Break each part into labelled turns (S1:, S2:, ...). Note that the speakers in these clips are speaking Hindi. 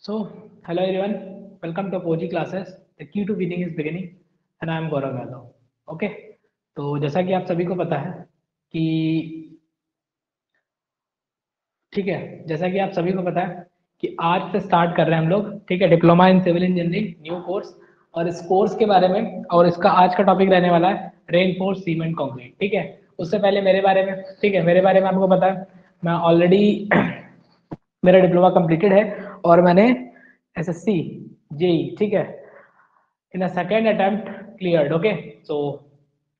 S1: So, hello everyone, welcome to Koji classes. The key to winning is beginning and I am Gaurav Yadav. Okay, तो जैसा कि आप सभी को पता है कि ठीक है, जैसा कि आप सभी को पता है कि आज से स्टार्ट कर रहे हैं हम लोग, ठीक है, diploma in civil engineering new course. और इस कोर्स के बारे में और इसका आज का टॉपिक रहने वाला है रेनफोर्स सीमेंट कंक्रीट। ठीक है, उससे पहले मेरे बारे में, ठीक है, मेरे बारे में आपको पता है मैं ऑलरेडी मेरा डिप्लोमा कंप्लीटेड है और मैंने एसएससी जेई, ठीक है, in a second attempt cleared. Okay, so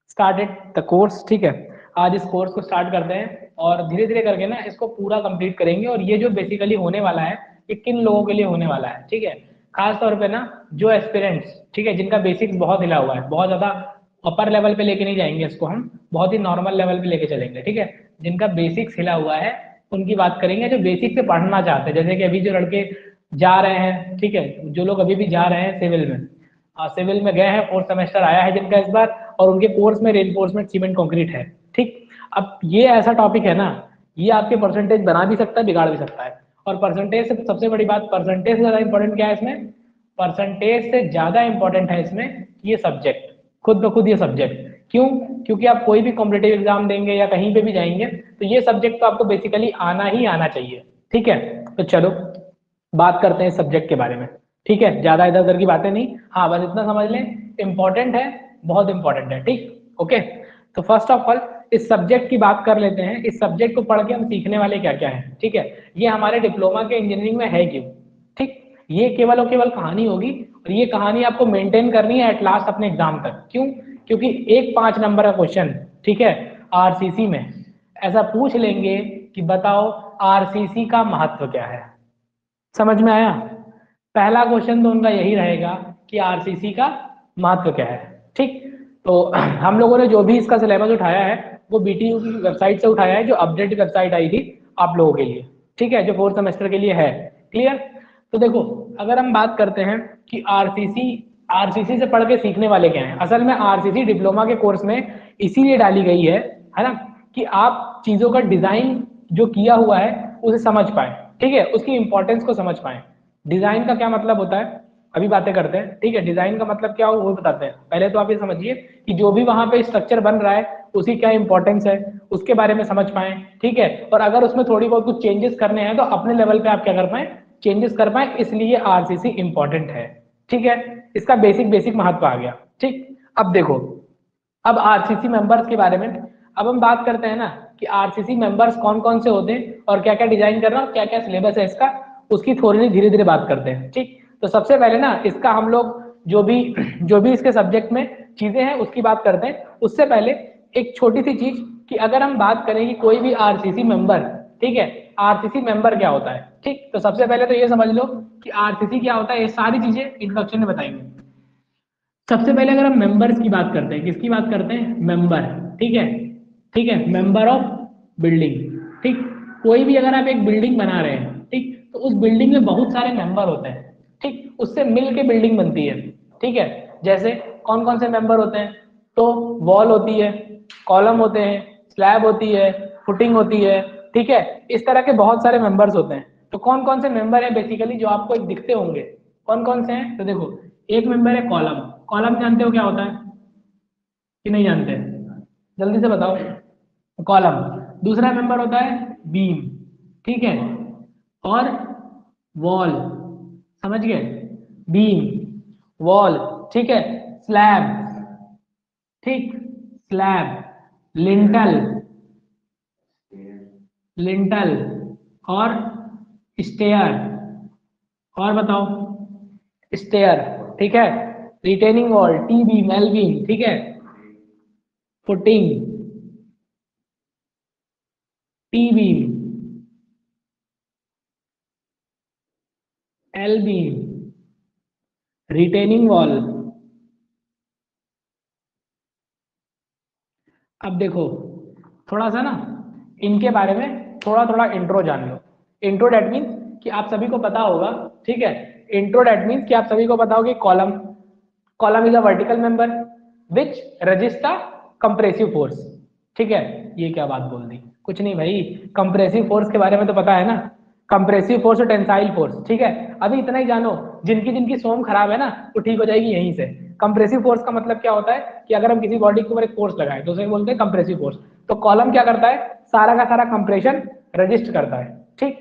S1: started the course. ठीक है, आज इस कोर्स को स्टार्ट करते हैं और धीरे धीरे करके ना इसको पूरा कंप्लीट करेंगे। और ये जो बेसिकली होने वाला है ये किन लोगों के लिए होने वाला है, ठीक है, खास तौर पे ना जो एस्पिरेंट्स, ठीक है, जिनका बेसिक्स बहुत हिला हुआ है, बहुत ज़्यादा अपर लेवल पे लेके नहीं जाएंगे इसको, हम बहुत ही नॉर्मल लेवल पे लेके चलेंगे। ठीक है, जिनका बेसिक्स हिला हुआ है उनकी बात करेंगे, जो बेसिक से पढ़ना चाहते हैं, जैसे कि अभी जो लड़के जा रहे हैं, ठीक है, जो लोग अभी भी जा रहे हैं सिविल में, सिविल में गए हैं, फोर्थ सेमेस्टर आया है जिनका इस बार, और उनके कोर्स में रेनफोर्समेंट सीमेंट कंक्रीट है। ठीक, अब ये ऐसा टॉपिक है ना, ये आपके परसेंटेज बना भी सकता है, बिगाड़ भी सकता है। और परसेंटेज से सबसे बड़ी बात, परसेंटेज से ज्यादा इंपॉर्टेंट क्या है इसमें, परसेंटेज से ज्यादा इंपॉर्टेंट है इसमें ये सब्जेक्ट, खुद ब खुद ये सब्जेक्ट। क्यों? क्योंकि आप कोई भी कॉम्पिटेटिव एग्जाम देंगे या कहीं पे भी जाएंगे तो ये सब्जेक्ट तो आपको बेसिकली आना ही आना चाहिए। ठीक है, तो चलो बात करते हैं इस सब्जेक्ट के बारे में। ठीक है, ज्यादा इधर उधर की बातें नहीं, हाँ बस इतना समझ लें, इंपॉर्टेंट है, बहुत इंपॉर्टेंट है। ठीक, ओके, तो फर्स्ट ऑफ ऑल इस सब्जेक्ट की बात कर लेते हैं। इस सब्जेक्ट को पढ़ के हम सीखने वाले क्या क्या है, ठीक है, ये हमारे डिप्लोमा के इंजीनियरिंग में है क्यों। ठीक, ये केवल और केवल कहानी होगी और ये कहानी आपको मेंटेन करनी है एट लास्ट अपने एग्जाम तक। क्यों? क्योंकि एक 5 नंबर का क्वेश्चन, ठीक है, आरसीसी में ऐसा पूछ लेंगे कि बताओ आरसीसी का महत्व क्या है। समझ में आया? पहला क्वेश्चन तो उनका यही रहेगा कि आरसीसी का महत्व क्या है। ठीक, तो हम लोगों ने जो भी इसका सिलेबस उठाया है वो बीटीयू की वेबसाइट से उठाया है, जो अपडेटेड वेबसाइट आई थी आप लोगों के लिए, ठीक है, जो फोर्थ सेमेस्टर के लिए है। क्लियर? तो देखो, अगर हम बात करते हैं कि आरसीसी, आरसीसी से पढ़ के सीखने वाले क्या हैं, असल में आरसीसी डिप्लोमा के कोर्स में इसीलिए डाली गई है ना, कि आप चीजों का डिजाइन जो किया हुआ है उसे समझ पाए, ठीक है, उसकी इंपॉर्टेंस को समझ पाए। डिजाइन का क्या मतलब होता है अभी बातें करते हैं। ठीक है, डिजाइन का मतलब क्या हो वो बताते हैं। पहले तो आप ये समझिए कि जो भी वहां पे स्ट्रक्चर बन रहा है उसकी क्या इंपॉर्टेंस है, उसके बारे में समझ पाए। ठीक है, और अगर उसमें थोड़ी बहुत कुछ चेंजेस करने हैं तो अपने लेवल पे आप क्या कर पाए, चेंजेस कर पाए, इसलिए आरसीसी इंपॉर्टेंट है। ठीक है, इसका बेसिक बेसिक महत्व आ गया। ठीक, अब देखो, अब आरसीसी मेंबर्स के बारे में अब हम बात करते हैं ना कि आरसीसी मेंबर्स कौन कौन से होते हैं और क्या क्या डिजाइन करना और क्या क्या सिलेबस है इसका, उसकी थोड़ी धीरे धीरे बात करते हैं। ठीक, तो सबसे पहले ना इसका हम लोग जो भी इसके सब्जेक्ट में चीजें हैं उसकी बात करते हैं। उससे पहले एक छोटी सी चीज कि अगर हम बात करें कि कोई भी आरसीसी मेंबर, ठीक है, आरसीसी मेंबर क्या होता है। ठीक, तो सबसे पहले तो ये समझ लो कि आरसीसी क्या होता है, ये सारी चीजें इंट्रोडक्शन में बताएंगे। सबसे पहले अगर हम मेंबर्स की बात करते हैं, किसकी बात करते हैं, मेंबर, ठीक है, ठीक है, मेंबर ऑफ बिल्डिंग। ठीक, कोई भी अगर आप एक बिल्डिंग बना रहे हैं, ठीक, तो उस बिल्डिंग में बहुत सारे मेंबर होते हैं। ठीक, उससे मिल के बिल्डिंग बनती है। ठीक है, जैसे कौन कौन से मेंबर होते हैं, तो वॉल होती है, कॉलम होते हैं, स्लैब होती है, फुटिंग होती है। ठीक है, इस तरह के बहुत सारे मेंबर्स होते हैं। तो कौन कौन से मेंबर हैं बेसिकली जो आपको एक दिखते होंगे, कौन कौन से हैं, तो देखो, एक मेंबर है कॉलम। कॉलम जानते हो क्या होता है कि नहीं जानते? जल्दी से बताओ। कॉलम। दूसरा मेंबर होता है बीम, ठीक है, और वॉल, समझ गए, बीम, वॉल, ठीक है, स्लैब, ठीक, स्लैब, लिंटल, लिंटल, और स्टेयर, और बताओ, स्टेयर, ठीक है, retaining wall, T beam, L beam, ठीक है, footing, T beam, L beam, retaining wall. अब देखो, थोड़ा सा ना इनके बारे में थोड़ा थोड़ा इंट्रो जान लो। इंट्रो डेट मीन्स कि आप सभी को पता होगा, ठीक है, इंट्रो डेट मीन्स कि आप सभी को पता होगा column, column is a vertical member which resist the compressive force. ठीक है, ये क्या बात बोल दी, कुछ नहीं भाई, कंप्रेसिव फोर्स के बारे में तो पता है ना, कंप्रेसिव फोर्स और टेंसाइल फोर्स, ठीक है। अभी इतना ही जानो, जिनकी जिनकी सोम खराब है ना वो ठीक हो जाएगी यहीं से। कंप्रेसिव फोर्स का मतलब क्या होता है कि अगर हम किसी बॉडी के ऊपर एक फोर्स लगाए तो उसे बोलते हैं कंप्रेसिव फोर्स। तो कॉलम क्या करता है, सारा का सारा कंप्रेशन रजिस्ट करता है, ठीक।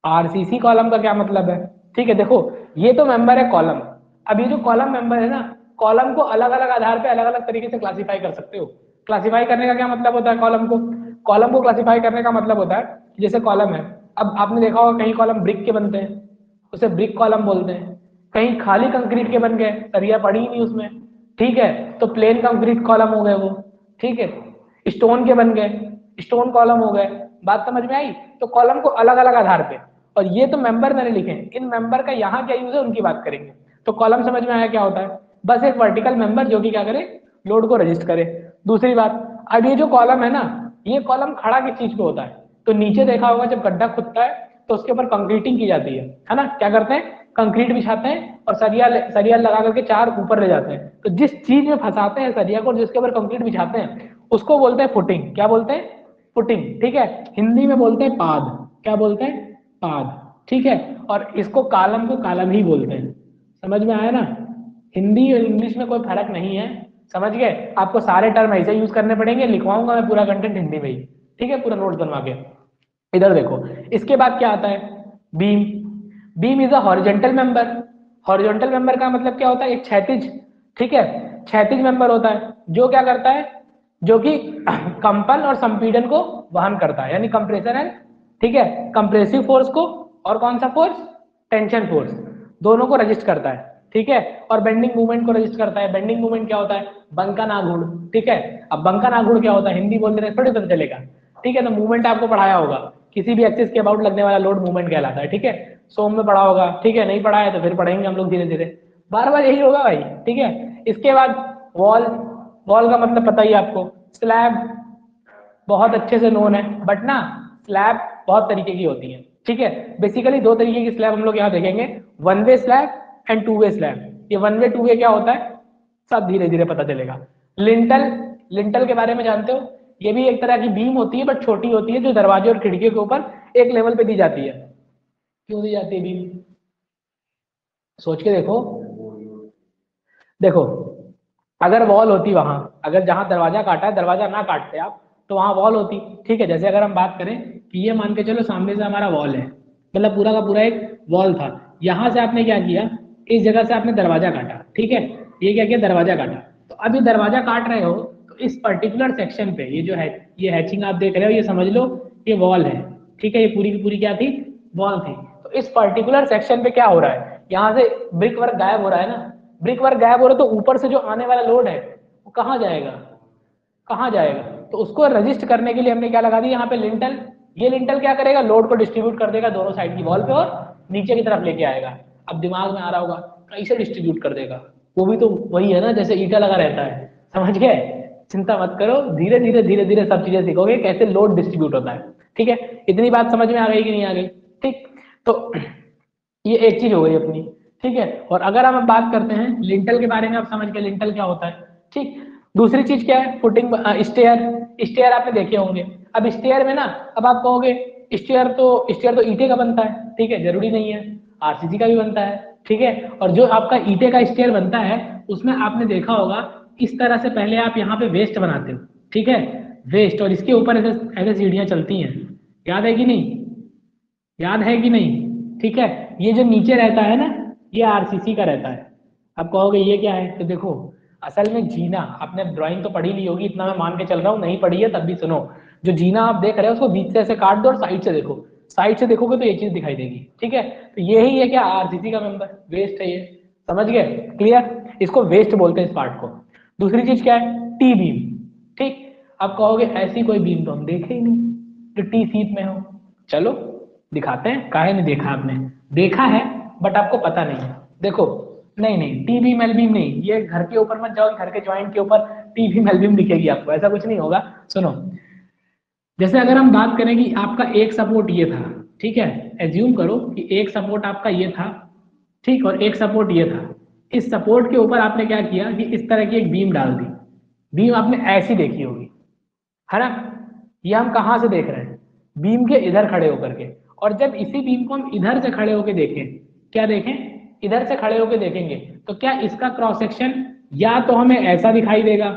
S1: आरसीसी कॉलम का क्या मतलब है, ठीक है। देखो ये तो मेंबर है कॉलम। अब ये जो कॉलम मेंबर है ना, कॉलम को अलग अलग आधार पे अलग अलग तरीके से क्लासिफाई कर सकते हो। क्लासिफाई करने का क्या मतलब होता है, कॉलम को क्लासिफाई करने का मतलब होता है जैसे कॉलम है, अब आपने देखा होगा कहीं कॉलम ब्रिक के बनते हैं, उसे ब्रिक कॉलम बोलते हैं। कहीं खाली कंक्रीट के बन गए, सरिया पड़ी ही नहीं उसमें, ठीक है, तो प्लेन कंक्रीट कॉलम हो गए वो, ठीक है। स्टोन के बन गए, स्टोन कॉलम हो गए। बात समझ में आई। तो कॉलम को अलग अलग आधार पे, और ये तो मेंबर मैंने लिखे हैं, इन मेंबर का यहाँ क्या यूज है उनकी बात करेंगे। तो कॉलम समझ में आया क्या होता है, बस एक वर्टिकल मेंबर जो कि क्या करे, लोड को रजिस्ट करे। दूसरी बात, अब ये जो कॉलम है ना, ये कॉलम खड़ा किस चीज पे होता है, तो नीचे देखा होगा जब गड्ढा खुदता है तो उसके ऊपर कंक्रीटिंग की जाती है ना, क्या करते हैं, कंक्रीट बिछाते हैं और सरिया सरिया लगा करके चार ऊपर ले जाते हैं। तो जिस चीज में फंसाते हैं सरिया को, जिसके ऊपर कंक्रीट बिछाते हैं, उसको बोलते हैं फुटिंग। क्या बोलते हैं, फुटिंग, ठीक है। हिंदी में बोलते हैं पाद, क्या बोलते हैं, पाद, ठीक है। और इसको कालम को कालम ही बोलते हैं। समझ में आया ना, हिंदी और इंग्लिश में कोई फर्क नहीं है, समझ गए। आपको सारे टर्म ऐसे यूज करने पड़ेंगे, लिखवाऊंगा मैं पूरा कंटेंट हिंदी में ही, ठीक है, पूरा नोट्स बनवा के। इधर देखो, इसके बाद क्या आता है, beam. Beam is a horizontal member. Horizontal member का मतलब क्या होता है, एक क्षैतिज, ठीक है, क्षैतिज मेंबर होता है जो क्या करता है, जो कि कंपन और संपीड़न को वहन करता है, यानी कंप्रेशन है, ठीक है, कंप्रेसिव फोर्स को और कौन सा फोर्स, टेंशन फोर्स, दोनों को रजिस्ट करता है, ठीक है। और बेंडिंग मूवमेंट को रजिस्ट करता है। बेंडिंग मूवमेंट क्या होता है, बंका नाघूर्ण, ठीक है। अब बंका नाघूर्ण क्या होता है, हिंदी बोलने में थोड़ी पता चलेगा, ठीक है। तो मूवमेंट आपको पढ़ाया होगा, किसी भी एक्सिस के अबाउट लगने वाला लोड मूवमेंट कहलाता है, ठीक है। सोम में पढ़ा होगा, ठीक है, नहीं पढ़ा है तो फिर पढ़ेंगे हम लोग धीरे धीरे, बार बार यही होगा भाई, ठीक है। इसके बाद वॉल। वॉल का मतलब पता ही आपको, स्लैब बहुत अच्छे से नोन है, बट ना स्लैब बहुत तरीके की होती है, ठीक है। बेसिकली दो तरीके की स्लैब हम लोग यहाँ देखेंगे, one way slab and two way slab. ये वन वे टू वे क्या होता है, सब धीरे धीरे पता चलेगा। लिंटल, लिंटल के बारे में जानते हो, ये भी एक तरह की बीम होती है बट छोटी होती है, जो दरवाजे और खिड़कियों के ऊपर एक लेवल पे दी जाती है। क्यों दी जाती है बीम, सोच के देखो। देखो अगर वॉल होती वहां, अगर जहां दरवाजा काटा है, दरवाजा ना काटते आप तो वहां वॉल होती, ठीक है। जैसे अगर हम बात करें कि ये मान के चलो सामने से हमारा वॉल है, मतलब पूरा का पूरा एक वॉल था, यहां से आपने क्या किया, इस जगह से आपने दरवाजा काटा, ठीक है, ये क्या किया, दरवाजा काटा। तो अभी दरवाजा काट रहे हो तो इस पर्टिकुलर सेक्शन पे ये जो है, ये हैचिंग आप देख रहे हो, ये समझ लो ये वॉल है, ठीक है। ये पूरी की पूरी क्या थी, वॉल थी। तो इस पर्टिकुलर सेक्शन पे क्या हो रहा है, यहाँ से ब्रिक वर्क गायब हो रहा है ना, ब्रिक वर्क गायब हो रहा है तो ऊपर से जो आने वाला लोड है वो कहाँ जाएगा, कहाँ जाएगा, तो उसको रजिस्ट करने के लिए हमने क्या लगा दी यहाँ पे, लिंटल। ये लिंटल क्या करेगा, लोड को डिस्ट्रीब्यूट कर देगा दोनों साइड की वॉल पे और नीचे की तरफ लेके आएगा। अब दिमाग में आ रहा होगा कैसे डिस्ट्रीब्यूट कर देगा, वो भी तो वही है ना जैसे ईटा लगा रहता है, समझ गए। चिंता मत करो, धीरे धीरे धीरे धीरे सब चीजें सीखोगे कैसे लोड डिस्ट्रीब्यूट होता है, ठीक है। इतनी बात समझ में आ गई कि नहीं आ गई, ठीक। तो ये एक चीज हो गई अपनी, ठीक है। और अगर हम अब बात करते हैं लिंटल के बारे में, आप समझ गए लिंटल क्या होता है, ठीक। दूसरी चीज क्या है, फुटिंग, स्टेयर। स्टेयर आपने देखे होंगे। अब स्टेयर में ना, अब आप कहोगे स्टेयर तो ईंटे का बनता है, ठीक है, जरूरी नहीं है, आरसीसी का भी बनता है, ठीक है। और जो आपका ईंटे का स्टेयर बनता है उसमें आपने देखा होगा इस तरह से पहले आप यहाँ पे वेस्ट बनाते हो, ठीक है, वेस्ट, और इसके ऊपर ऐसे ऐसे सीढ़ियां चलती हैं, याद है कि नहीं, याद है कि नहीं, ठीक है। ये जो नीचे रहता है ना, ये आरसीसी का रहता है। अब कहोगे ये क्या है, तो देखो असल में जीना, आपने ड्राइंग तो पढ़ी ली होगी, इतना मैं मान के चल रहा हूँ, नहीं पढ़ी है तब भी सुनो। जो जीना आप देख रहे हो उसको बीच से ऐसे काट दो और साइड से देखो, साइड से देखोगे तो ये चीज दिखाई देगी, ठीक है। तो यही है क्या, आरसीसी का मेंबर, वेस्ट है ये, समझ गए, क्लियर। इसको वेस्ट बोलते हैं इस पार्ट को। दूसरी चीज क्या है, टी बीम, ठीक। अब कहोगे ऐसी कोई बीम तो हम देखे ही नहीं जो टी सीट में हो, चलो दिखाते हैं, काहे नहीं देखा आपने, देखा है बट आपको पता नहीं है। देखो, नहीं नहीं, टी बीम एल बीम नहीं, ये घर के ऊपर मत जाओ, घर के ज्वाइंट के ऊपर टी बीम एल बीम दिखेगी आपको, ऐसा कुछ नहीं होगा। सुनो, जैसे अगर हम बात करें कि आपका एक सपोर्ट ये था, ठीक है, एज्यूम करो कि एक सपोर्ट आपका ये था, ठीक, और एक सपोर्ट ये था। इस सपोर्ट के ऊपर आपने क्या किया कि इस तरह की एक बीम डाल दी, बीम आपने ऐसी देखी होगी, है ना। ये हम कहाँ से देख रहे हैं, बीम के इधर खड़े होकर के, और जब इसी बीम को हम इधर से खड़े होके देखें, क्या देखें, इधर से खड़े होके देखेंगे, तो क्या इसका क्रॉस सेक्शन या तो हमें ऐसा दिखाई देगा,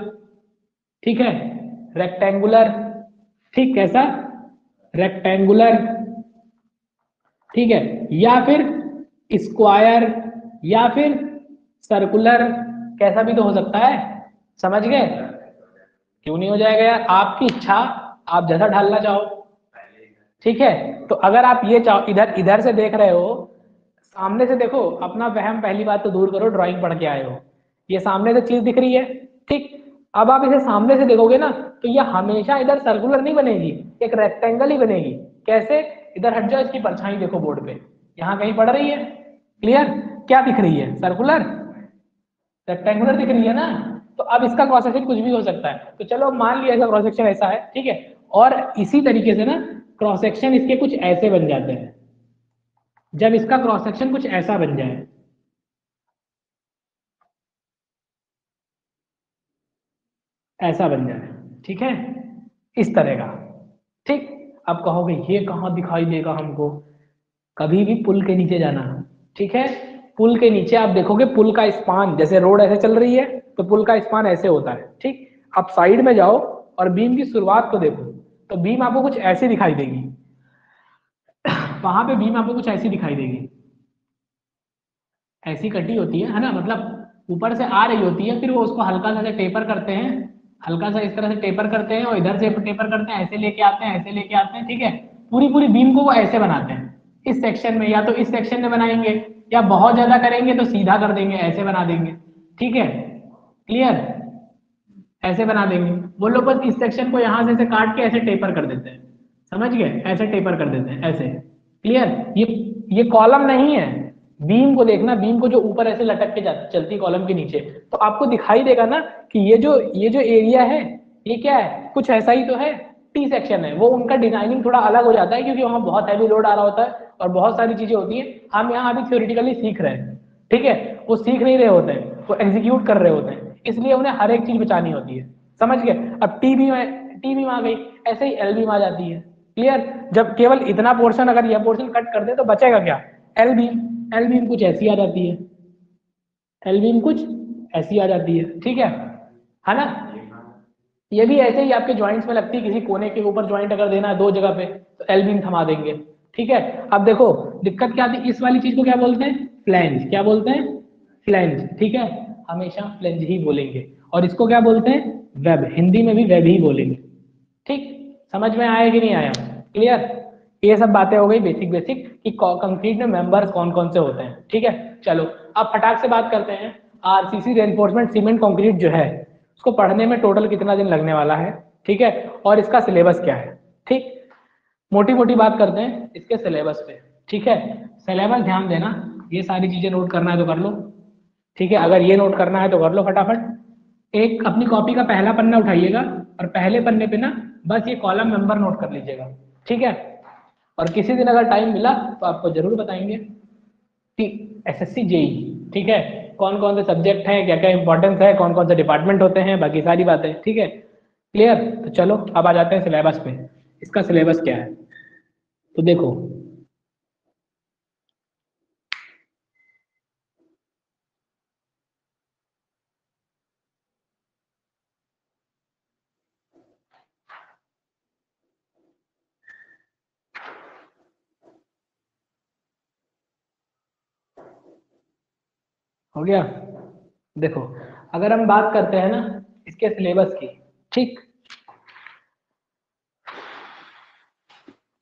S1: ठीक है, रेक्टेंगुलर, ठीक, कैसा, रेक्टेंगुलर, ठीक है, या फिर स्क्वायर, या फिर सर्कुलर, कैसा भी तो हो सकता है, समझ गए। क्यों नहीं हो जाएगा यार, आपकी इच्छा, आप जैसा ढालना चाहो, ठीक है। तो अगर आप ये चाहो, इधर इधर से देख रहे हो, सामने से देखो, अपना वहम पहली बात तो दूर करो, ड्राइंग पढ़ के आए हो, ये सामने से चीज दिख रही है, ठीक। अब आप इसे सामने से देखोगे ना, तो ये हमेशा इधर सर्कुलर नहीं बनेगी, एक रेक्टेंगल ही बनेगी। कैसे, इधर हट जाओ, इसकी परछाई देखो बोर्ड पे, यहाँ कहीं पड़ रही है, क्लियर, क्या दिख रही है, सर्कुलर, रेक्टेंगुलर दिख रही है ना। तो अब इसका क्रॉस सेक्शन कुछ भी हो सकता है, तो चलो मान लिया इसका क्रॉस सेक्शन ऐसा है, ठीक है। और इसी तरीके से ना क्रॉस सेक्शन इसके कुछ ऐसे बन जाते हैं, जब इसका क्रॉस सेक्शन कुछ ऐसा बन जाए, ऐसा बन जाए, ठीक है, इस तरह का, ठीक। अब कहोगे ये कहाँ दिखाई देगा हमको, कभी भी पुल के नीचे जाना, ठीक है, पुल के नीचे आप देखोगे पुल का स्पान, जैसे रोड ऐसे चल रही है तो पुल का स्पान ऐसे होता है, ठीक। आप साइड में जाओ और बीम की शुरुआत को देखो, तो बीम आपको कुछ ऐसी दिखाई देगी, वहां पे बीम आपको कुछ ऐसी दिखाई देगी, ऐसी कटी होती है ना, मतलब ऊपर से आ रही होती है, फिर वो उसको हल्का सा टेपर करते हैं, हल्का सा इस तरह से टेपर करते हैं, और इधर से टेपर करते हैं, ऐसे लेके आते हैं, ऐसे लेके आते हैं, ठीक है। पूरी पूरी बीम को वो ऐसे बनाते हैं, इस सेक्शन में, या तो इस सेक्शन में बनाएंगे, या बहुत ज्यादा करेंगे तो सीधा कर देंगे, ऐसे बना देंगे, ठीक है, क्लियर, ऐसे बना देंगे। वो लोग बस इस सेक्शन को यहाँ से ऐसे काट के ऐसे टेपर कर देते हैं, समझ गए, ऐसे टेपर कर देते हैं, ऐसे, क्लियर। ये कॉलम नहीं है, बीम को देखना, बीम को जो ऊपर ऐसे लटक के चलती कॉलम के नीचे, तो आपको दिखाई देगा ना कि ये जो एरिया है, ये क्या है, कुछ ऐसा ही तो है, टी सेक्शन है। वो उनका डिजाइनिंग थोड़ा अलग हो जाता है, क्योंकि वहाँ बहुत हैवी लोड आ रहा होता है और बहुत सारी चीजें होती हैं, हम यहाँ अभी थ्योरेटिकली सीख रहे हैं, ठीक है, वो सीख नहीं रहे होते हैं, वो एग्जीक्यूट कर रहे होते हैं, इसलिए उन्हें हर एक चीज बचानी होती है, समझ गए। अब टी बीम आ गई, ऐसे ही एल बीम आ जाती है, क्लियर। जब केवल इतना पोर्शन, अगर यह पोर्शन कट कर दे तो बचेगा क्या, एल बीम। एल बीम कुछ ऐसी आ जाती है, एल बीम कुछ ऐसी आ जाती है, ठीक है ना। ये भी ऐसे ही आपके ज्वाइंट्स में लगती है, किसी कोने के ऊपर ज्वाइंट अगर देना है दो जगह पे, तो एल बीम थमा देंगे, ठीक है। अब देखो दिक्कत क्या आती है, इस वाली चीज को क्या बोलते हैं, फ्लैंज, क्या बोलते हैं, फ्लैंज, ठीक है, हमेशा फ्लैंज ही बोलेंगे। और इसको क्या बोलते हैं, वेब, हिंदी में भी वेब ही बोलेंगे, ठीक। समझ में आया कि नहीं आया, क्लियर। ये सब बातें हो गई बेसिक बेसिक कि कंक्रीट में मेंबर्स कौन कौन से होते हैं, ठीक है। चलो अब फटाक से बात करते हैं, आरसीसी रेनफोर्समेंट सीमेंट कंक्रीट जो है, उसको पढ़ने में टोटल कितना दिन लगने वाला है, ठीक है, और इसका सिलेबस क्या है, ठीक। मोटी मोटी बात करते हैं इसके सिलेबस पे, ठीक है। सिलेबस ध्यान देना, ये सारी चीजें नोट करना है तो कर लो, ठीक है, अगर ये नोट करना है तो कर लो फटाफट। एक अपनी कॉपी का पहला पन्ना उठाइएगा, और पहले पन्ने पे ना बस ये कॉलम नंबर नोट कर लीजिएगा, ठीक है। और किसी दिन अगर टाइम मिला तो आपको जरूर बताएंगे कि एसएससी जेई, ठीक है, कौन कौन से सब्जेक्ट हैं, क्या क्या इंपॉर्टेंस है, कौन कौन से डिपार्टमेंट होते हैं, बाकी सारी बातें, ठीक है, क्लियर। तो चलो अब आ जाते हैं सिलेबस पे, इसका सिलेबस क्या है, तो देखो हो गया। देखो अगर हम बात करते हैं ना इसके सिलेबस की, ठीक,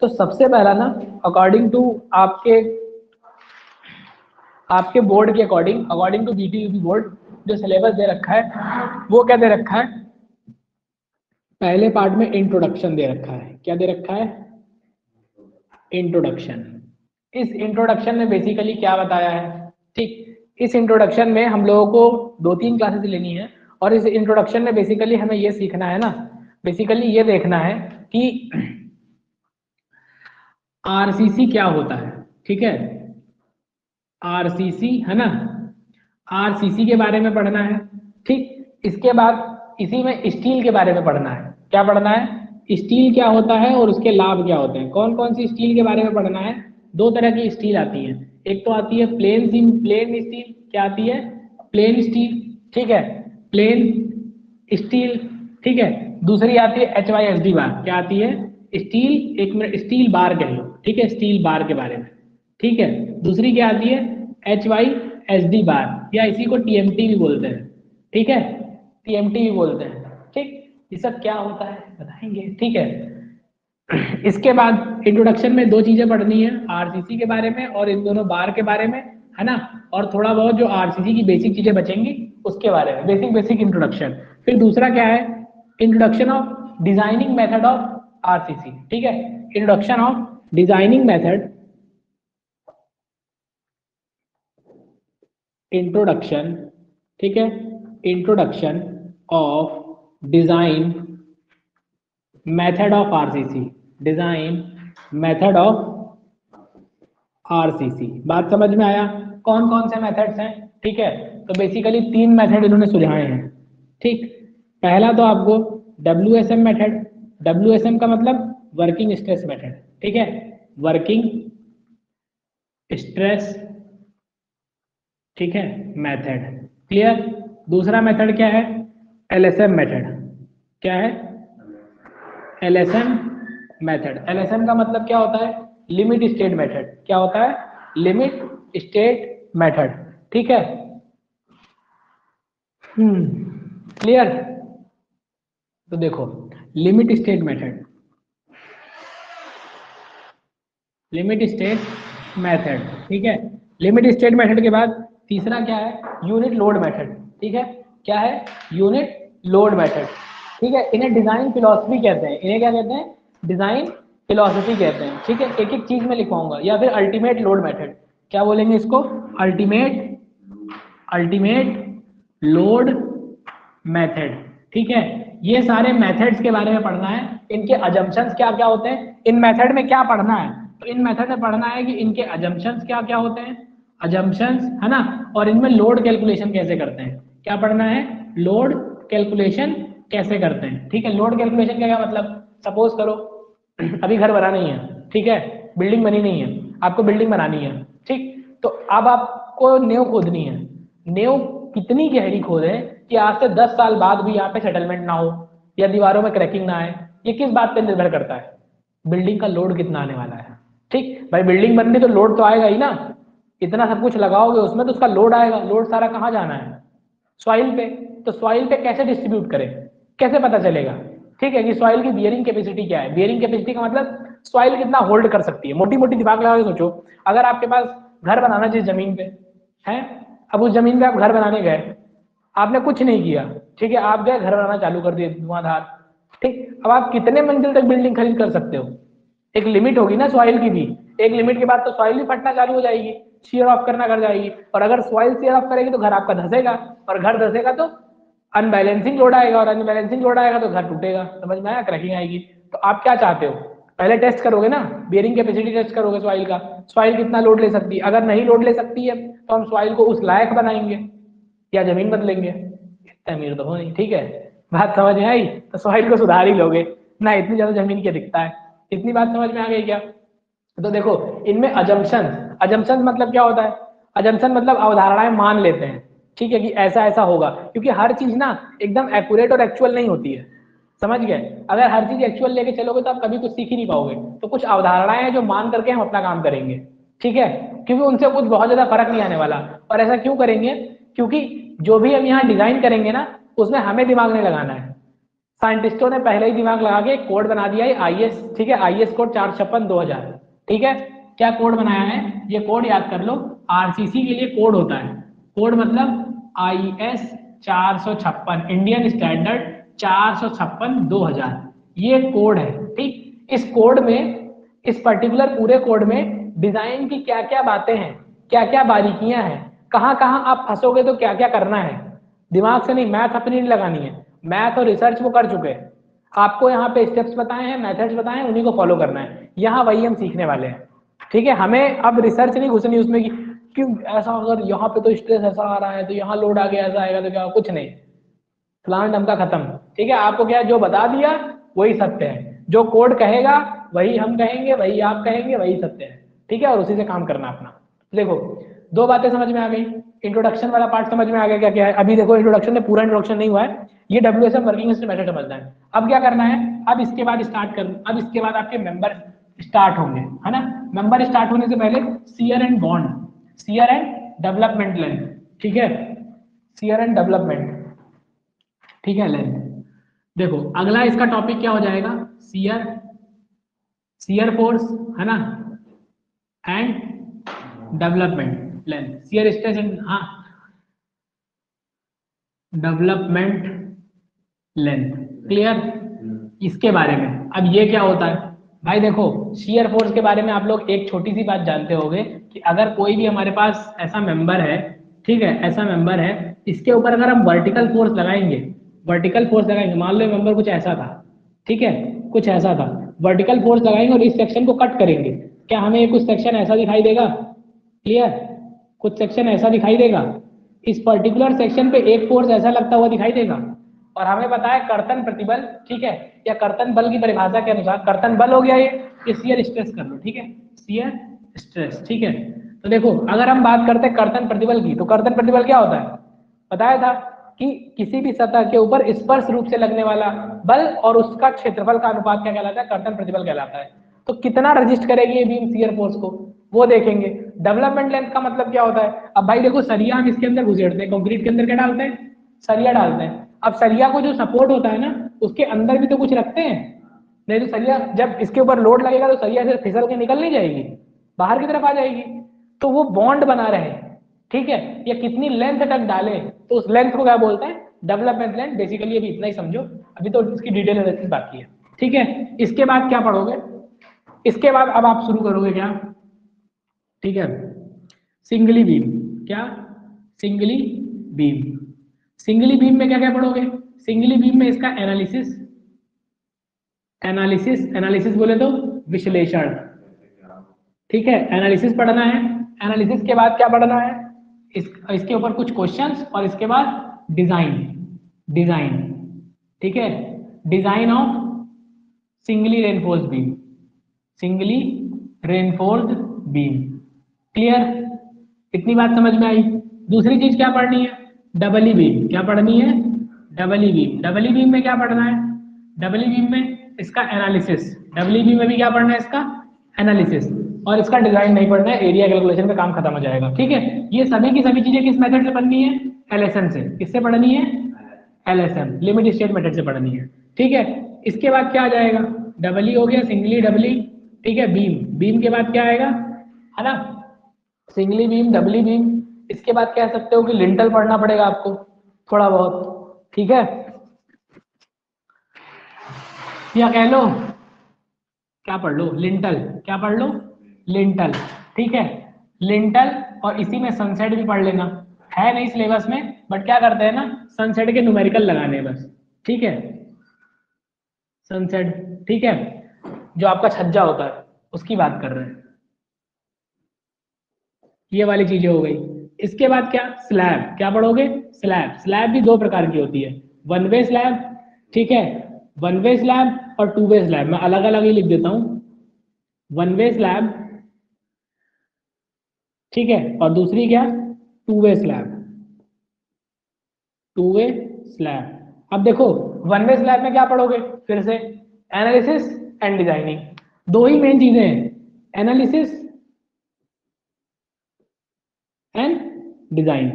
S1: तो सबसे पहला ना, अकॉर्डिंग टू आपके आपके बोर्ड के अकॉर्डिंग, अकॉर्डिंग टू बीटीयूबी बोर्ड, जो सिलेबस दे रखा है वो क्या दे रखा है, पहले पार्ट में इंट्रोडक्शन दे रखा है, क्या दे रखा है, इंट्रोडक्शन। इस इंट्रोडक्शन में बेसिकली क्या बताया है, ठीक, इस इंट्रोडक्शन में हम लोगों को 2-3 क्लासेस लेनी है, और इस इंट्रोडक्शन में बेसिकली हमें ये सीखना है ना, बेसिकली ये देखना है कि आरसीसी क्या होता है, ठीक है, आरसीसी है ना, आरसीसी के बारे में पढ़ना है, ठीक। इसके बाद इसी में स्टील के बारे में पढ़ना है, क्या पढ़ना है, स्टील क्या होता है और उसके लाभ क्या होते हैं। कौन कौन सी स्टील के बारे में पढ़ना है। दो तरह की स्टील आती है, एक तो आती है प्लेन स्टील, क्या आती है, प्लेन स्टील, ठीक है, प्लेन स्टील, ठीक है। दूसरी आती है HYSD बार, क्या आती है, स्टील, एक मिनट, स्टील बार कह लो, ठीक है, स्टील बार के बारे में, ठीक है। दूसरी क्या आती है, HYSD बार, या इसी को TMT भी बोलते हैं, ठीक है, TMT भी बोलते हैं, ठीक। ये सब क्या होता है बताएंगे, ठीक है। इसके बाद इंट्रोडक्शन में दो चीजें पढ़नी है, RCC के बारे में और इन दोनों बार के बारे में, है ना। और थोड़ा बहुत जो RCC की बेसिक चीजें बचेंगी उसके बारे में, बेसिक इंट्रोडक्शन। फिर दूसरा क्या है, introduction of designing method of RCC, ठीक है, introduction of designing method, introduction, ठीक है, introduction of design method of RCC, design method of RCC। बात समझ में आया, कौन कौन से मेथड्स हैं, ठीक है। तो बेसिकली 3 मेथड इन्होंने सुझाए हैं, ठीक। पहला तो आपको WSM मेथड, WSM का मतलब वर्किंग स्ट्रेस मेथड, ठीक है, वर्किंग स्ट्रेस, ठीक है, मेथड, क्लियर। दूसरा मेथड क्या है, LSM मेथड, क्या है, LSM मेथड। LSM का मतलब क्या होता है, लिमिट स्टेट मेथड, क्या होता है, लिमिट स्टेट मेथड, ठीक है। क्लियर। तो देखो, limit state method, limit state method, ठीक है। लिमिट स्टेट मेथड के बाद तीसरा क्या है, यूनिट लोड मेथड, ठीक है, क्या है, यूनिट लोड मेथड, ठीक है। इन्हें डिजाइन फिलोसफी कहते हैं, इन्हें क्या कहते हैं, डिजाइन फिलोसफी कहते हैं, ठीक है। एक एक चीज में लिखवाऊंगा। या फिर अल्टीमेट लोड मेथड, क्या बोलेंगे इसको, अल्टीमेट, अल्टीमेट लोड मेथड, ठीक है। ये सारे मेथड्स के बारे में पढ़ना है, इनके अजम्पशंस क्या क्या होते हैं, इन मेथड में क्या पढ़ना है, तो इन मेथड में पढ़ना है कि इनके अजम्पशंस क्या क्या होते हैं, अजम्पशंस, है ना। और इनमें लोड कैलकुलेशन कैसे करते हैं, क्या पढ़ना है, लोड कैलकुलेशन कैसे करते हैं, ठीक है। लोड कैलकुलेशन का क्या मतलब, सपोज करो अभी घर बना नहीं है, ठीक है, बिल्डिंग बनी नहीं है, आपको बिल्डिंग बनानी है, ठीक। तो अब आपको नींव खोदनी है, नींव कितनी गहरी खोदे कि आज से 10 साल बाद भी यहाँ पे सेटलमेंट ना हो या दीवारों में क्रैकिंग ना आए, ये किस बात पे निर्भर करता है, बिल्डिंग का लोड कितना आने वाला है, ठीक। भाई बिल्डिंग बननी तो लोड तो आएगा ही ना, इतना सब कुछ लगाओगे उसमें तो उसका लोड आएगा, लोड सारा कहाँ जाना है, सॉइल पे। तो सॉइल पे कैसे डिस्ट्रीब्यूट करें, कैसे पता चलेगा, ठीक है, कि सॉइल की बियरिंग कैपेसिटी क्या है। बियरिंग कैपेसिटी का मतलब सॉइल कितना होल्ड कर सकती है, मोटी मोटी दिमाग लगा के सोचो। अगर आपके पास घर बनाना जिस जमीन पे है, अब उस जमीन पे आप घर बनाने गए, आपने कुछ नहीं किया, ठीक है, आप गए घर बनाना चालू कर दिए धुआंधार, ठीक। अब आप कितने मंजिल तक बिल्डिंग खरीद कर सकते हो, एक लिमिट होगी ना सॉइल की भी, एक लिमिट के बाद तो सॉइल भी फटना चालू हो जाएगी, शेयर ऑफ करना कर जाएगी। और अगर सॉइल शेयर ऑफ करेगी तो घर आपका धसेगा, और घर धसेगा तो अनबैलेंसिंग लोड आएगा, और अनबैलेंसिंग लोड आएगा तो घर टूटेगा, समझ में आया, क्रैकिंग आएगी। तो आप क्या चाहते हो, पहले टेस्ट करोगे ना, बियरिंग कैपेसिटी टेस्ट करोगे सॉइल का, सॉइल कितना लोड ले सकती है। अगर नहीं लोड ले सकती है तो हम सॉइल को उस लायक बनाएंगे या जमीन बदलेंगे, इतने अमीर तो हो नहीं, ठीक है। बात समझ में आई, तो सॉइल को सुधार ही लोगे ना, इतनी ज्यादा जमीन क्या दिखता है। इतनी बात समझ में आ गई क्या। तो देखो इनमें अजम्पशन, अजम्पशन मतलब क्या होता है, अजम्पशन मतलब अवधारणाएं मान लेते हैं, ठीक है, कि ऐसा ऐसा होगा, क्योंकि हर चीज ना एकदम एक्यूरेट और एक्चुअल नहीं होती है, समझ गए। अगर हर चीज एक्चुअल लेके चलोगे तो आप कभी कुछ सीख ही नहीं पाओगे। तो कुछ अवधारणाएं हैं जो मान करके हम अपना काम करेंगे, ठीक है, क्योंकि उनसे कुछ बहुत ज्यादा फर्क नहीं आने वाला। और ऐसा क्यों करेंगे, क्योंकि जो भी हम यहाँ डिजाइन करेंगे ना, उसमें हमें दिमाग नहीं लगाना है। साइंटिस्टों ने पहले ही दिमाग लगा के कोड बना दिया है, IS, ठीक है, IS कोड 456/2000, ठीक है। क्या कोड बनाया है, ये कोड याद कर लो, RCC के लिए कोड होता है, कोड मतलब IS 456, इंडियन स्टैंडर्ड 456/2000, ये कोड है, ठीक। इस कोड में, इस पर्टिकुलर पूरे कोड में डिजाइन की क्या क्या बातें हैं, क्या क्या बारीकियां हैं, कहाँ कहाँ आप फंसोगे तो क्या क्या करना है, दिमाग से नहीं, मैथ अपनी नहीं लगानी है, मैथ और रिसर्च वो कर चुके हैं। आपको यहाँ पे स्टेप्स बताए हैं, मेथड्स बताए हैं, उन्हीं को फॉलो करना है, यहाँ वही हम सीखने वाले हैं, ठीक है। हमें अब रिसर्च नहीं घुसनी उसमें कि क्यों ऐसा, अगर यहाँ पे तो स्ट्रेस ऐसा आ रहा है तो यहाँ लोड आ गया ऐसा आएगा तो क्या, कुछ नहीं, प्लान डम का खत्म, ठीक है। आपको क्या जो बता दिया वही सत्य है, जो कोड कहेगा वही हम कहेंगे, वही आप कहेंगे, वही सत्य है, ठीक है, और उसी से काम करना अपना। देखो दो बातें समझ में आ गई, इंट्रोडक्शन वाला पार्ट समझ में आ गया क्या क्या है। अभी देखो इंट्रोडक्शन में पूरा इंट्रोडक्शन नहीं हुआ है, ये WSM वर्किंग मेथड समझना है। अब क्या करना है, अब इसके बाद अब इसके बाद आपके मेंबर स्टार्ट होंगे, है ना। मेंबर स्टार्ट होने से पहले shear and bond, shear and development length, ठीक है, शियर एंड डेवलपमेंट, ठीक है, लेंथ। देखो अगला इसका टॉपिक क्या हो जाएगा, शियर, शियर फोर्स, है ना, and development length, shear stress and, हाँ, डेवलपमेंट लेंथ, क्लियर। इसके बारे में अब ये क्या होता है भाई, देखो शियर फोर्स के बारे में आप लोग एक छोटी सी बात जानते होंगे कि अगर कोई भी हमारे पास ऐसा मेंबर है, ठीक है, ऐसा मेंबर है, इसके ऊपर अगर हम वर्टिकल फोर्स लगाएंगे, वर्टिकल फोर्स लगाएंगे, मान लो मेंबर कुछ ऐसा था, ठीक है, कुछ ऐसा था, वर्टिकल फोर्स लगाएंगे और इस सेक्शन को कट करेंगे, क्या हमें कुछ सेक्शन ऐसा दिखाई देगा, क्लियर, कुछ सेक्शन ऐसा दिखाई देगा, इस पर्टिकुलर सेक्शन पे एक फोर्स ऐसा लगता हुआ दिखाई देगा। और हमें पता है कर्तन प्रतिबल, ठीक है, या कर्तन बल की परिभाषा के अनुसार कर्तन बल हो गया ये शियर स्ट्रेस कर लो, ठीक है, शियर स्ट्रेस, ठीक है। तो देखो अगर हम बात करते हैं कर्तन प्रतिबल की, तो कर्तन प्रतिबल क्या होता है, बताया था कि किसी भी सतह के ऊपर स्पर्श रूप से लगने वाला बल और उसका क्षेत्रफल का अनुपात क्या कहलाता है, कर्तन प्रतिबल कहलाता है। तो कितना रजिस्ट करेगी ये बीम शियर फोर्स को, वो देखेंगे। डेवलपमेंट लेंथ का मतलब क्या होता है, अब भाई देखो सरिया हम इसके अंदर घुसेड़ते हैं, कंक्रीट के अंदर क्या डालते हैं, सरिया डालते हैं। अब सरिया को जो सपोर्ट होता है ना, उसके अंदर भी तो कुछ रखते हैं, नहीं तो सरिया जब इसके ऊपर लोड लगेगा तो सरिया से फिसल के निकल नहीं जाएगी, बाहर की तरफ आ जाएगी। तो वो बॉन्ड बना रहे, ठीक है, या कितनी लेंथ तक डाले, तो उस लेंथ को क्या बोलते हैं, डेवलपमेंट लेंथ। बेसिकली अभी इतना ही समझो, अभी तो इसकी डिटेल एनालिसिस बाकी है, ठीक है। इसके बाद क्या पढ़ोगे, इसके बाद अब आप शुरू करोगे क्या, ठीक है, सिंगली बीम, क्या, सिंगली बीम, सिंगली बीम में क्या क्या पढ़ोगे, सिंगली बीम में इसका एनालिसिस, एनालिसिस, एनालिसिस बोले तो विश्लेषण, ठीक है, एनालिसिस पढ़ना है। एनालिसिस के बाद क्या पढ़ना है, इसके ऊपर कुछ क्वेश्चंस और इसके बाद डिजाइन, डिजाइन, ठीक है, design of singly reinforced beam, singly reinforced beam, clear, इतनी बात समझ में आई। दूसरी चीज क्या पढ़नी है, डबली बीम, क्या पढ़नी है, डबली बीम, डबली बीम में क्या पढ़ना है, डबली बीम में इसका एनालिसिस, डबली बीम में भी क्या पढ़ना है, इसका एनालिसिस, और इसका डिजाइन नहीं पढ़ना है, एरिया कैलकुलेशन पे काम खत्म हो जाएगा, ठीक है। ये सभी की सभी चीजें किस मेथड से पढ़नी है, एलएसएम से, किससे पढ़नी है, एलएसएम, लिमिट स्टेट मेथड से पढ़नी है, ठीक है। इसके बाद क्या आ जाएगा, डबली हो गया, सिंगली डबली, ठीक है, बीम, बीम के बाद क्या आएगा, है ना, सिंगली बीम, डबली बीम। इसके बाद कह सकते हो कि लिंटल पढ़ना पड़ेगा आपको थोड़ा बहुत, ठीक है, या कह लो क्या पढ़ लो, लिंटल, क्या पढ़ लो, लिंटल, ठीक है, लिंटल। और इसी में सनसेट भी पढ़ लेना, है नहीं सिलेबस में, बट क्या करते हैं ना, सनसेट के न्यूमेरिकल लगाने बस, ठीक है, सनसेट, ठीक है, जो आपका छज्जा होता है उसकी बात कर रहे हैं, ये वाली चीजें हो गई। इसके बाद क्या, स्लैब, क्या पढ़ोगे, स्लैब, स्लैब भी दो प्रकार की होती है, वन वे स्लैब, ठीक है, वन वे स्लैब और टू वे स्लैब, मैं अलग अलग ही लिख देता हूं, वन वे स्लैब, ठीक है, और दूसरी क्या, two way slab, two way slab. अब देखो वन वे स्लैब में क्या पढ़ोगे, फिर से एनालिसिस एंड डिजाइनिंग, दो ही मेन चीजें हैं, एनालिसिस एंड डिजाइन,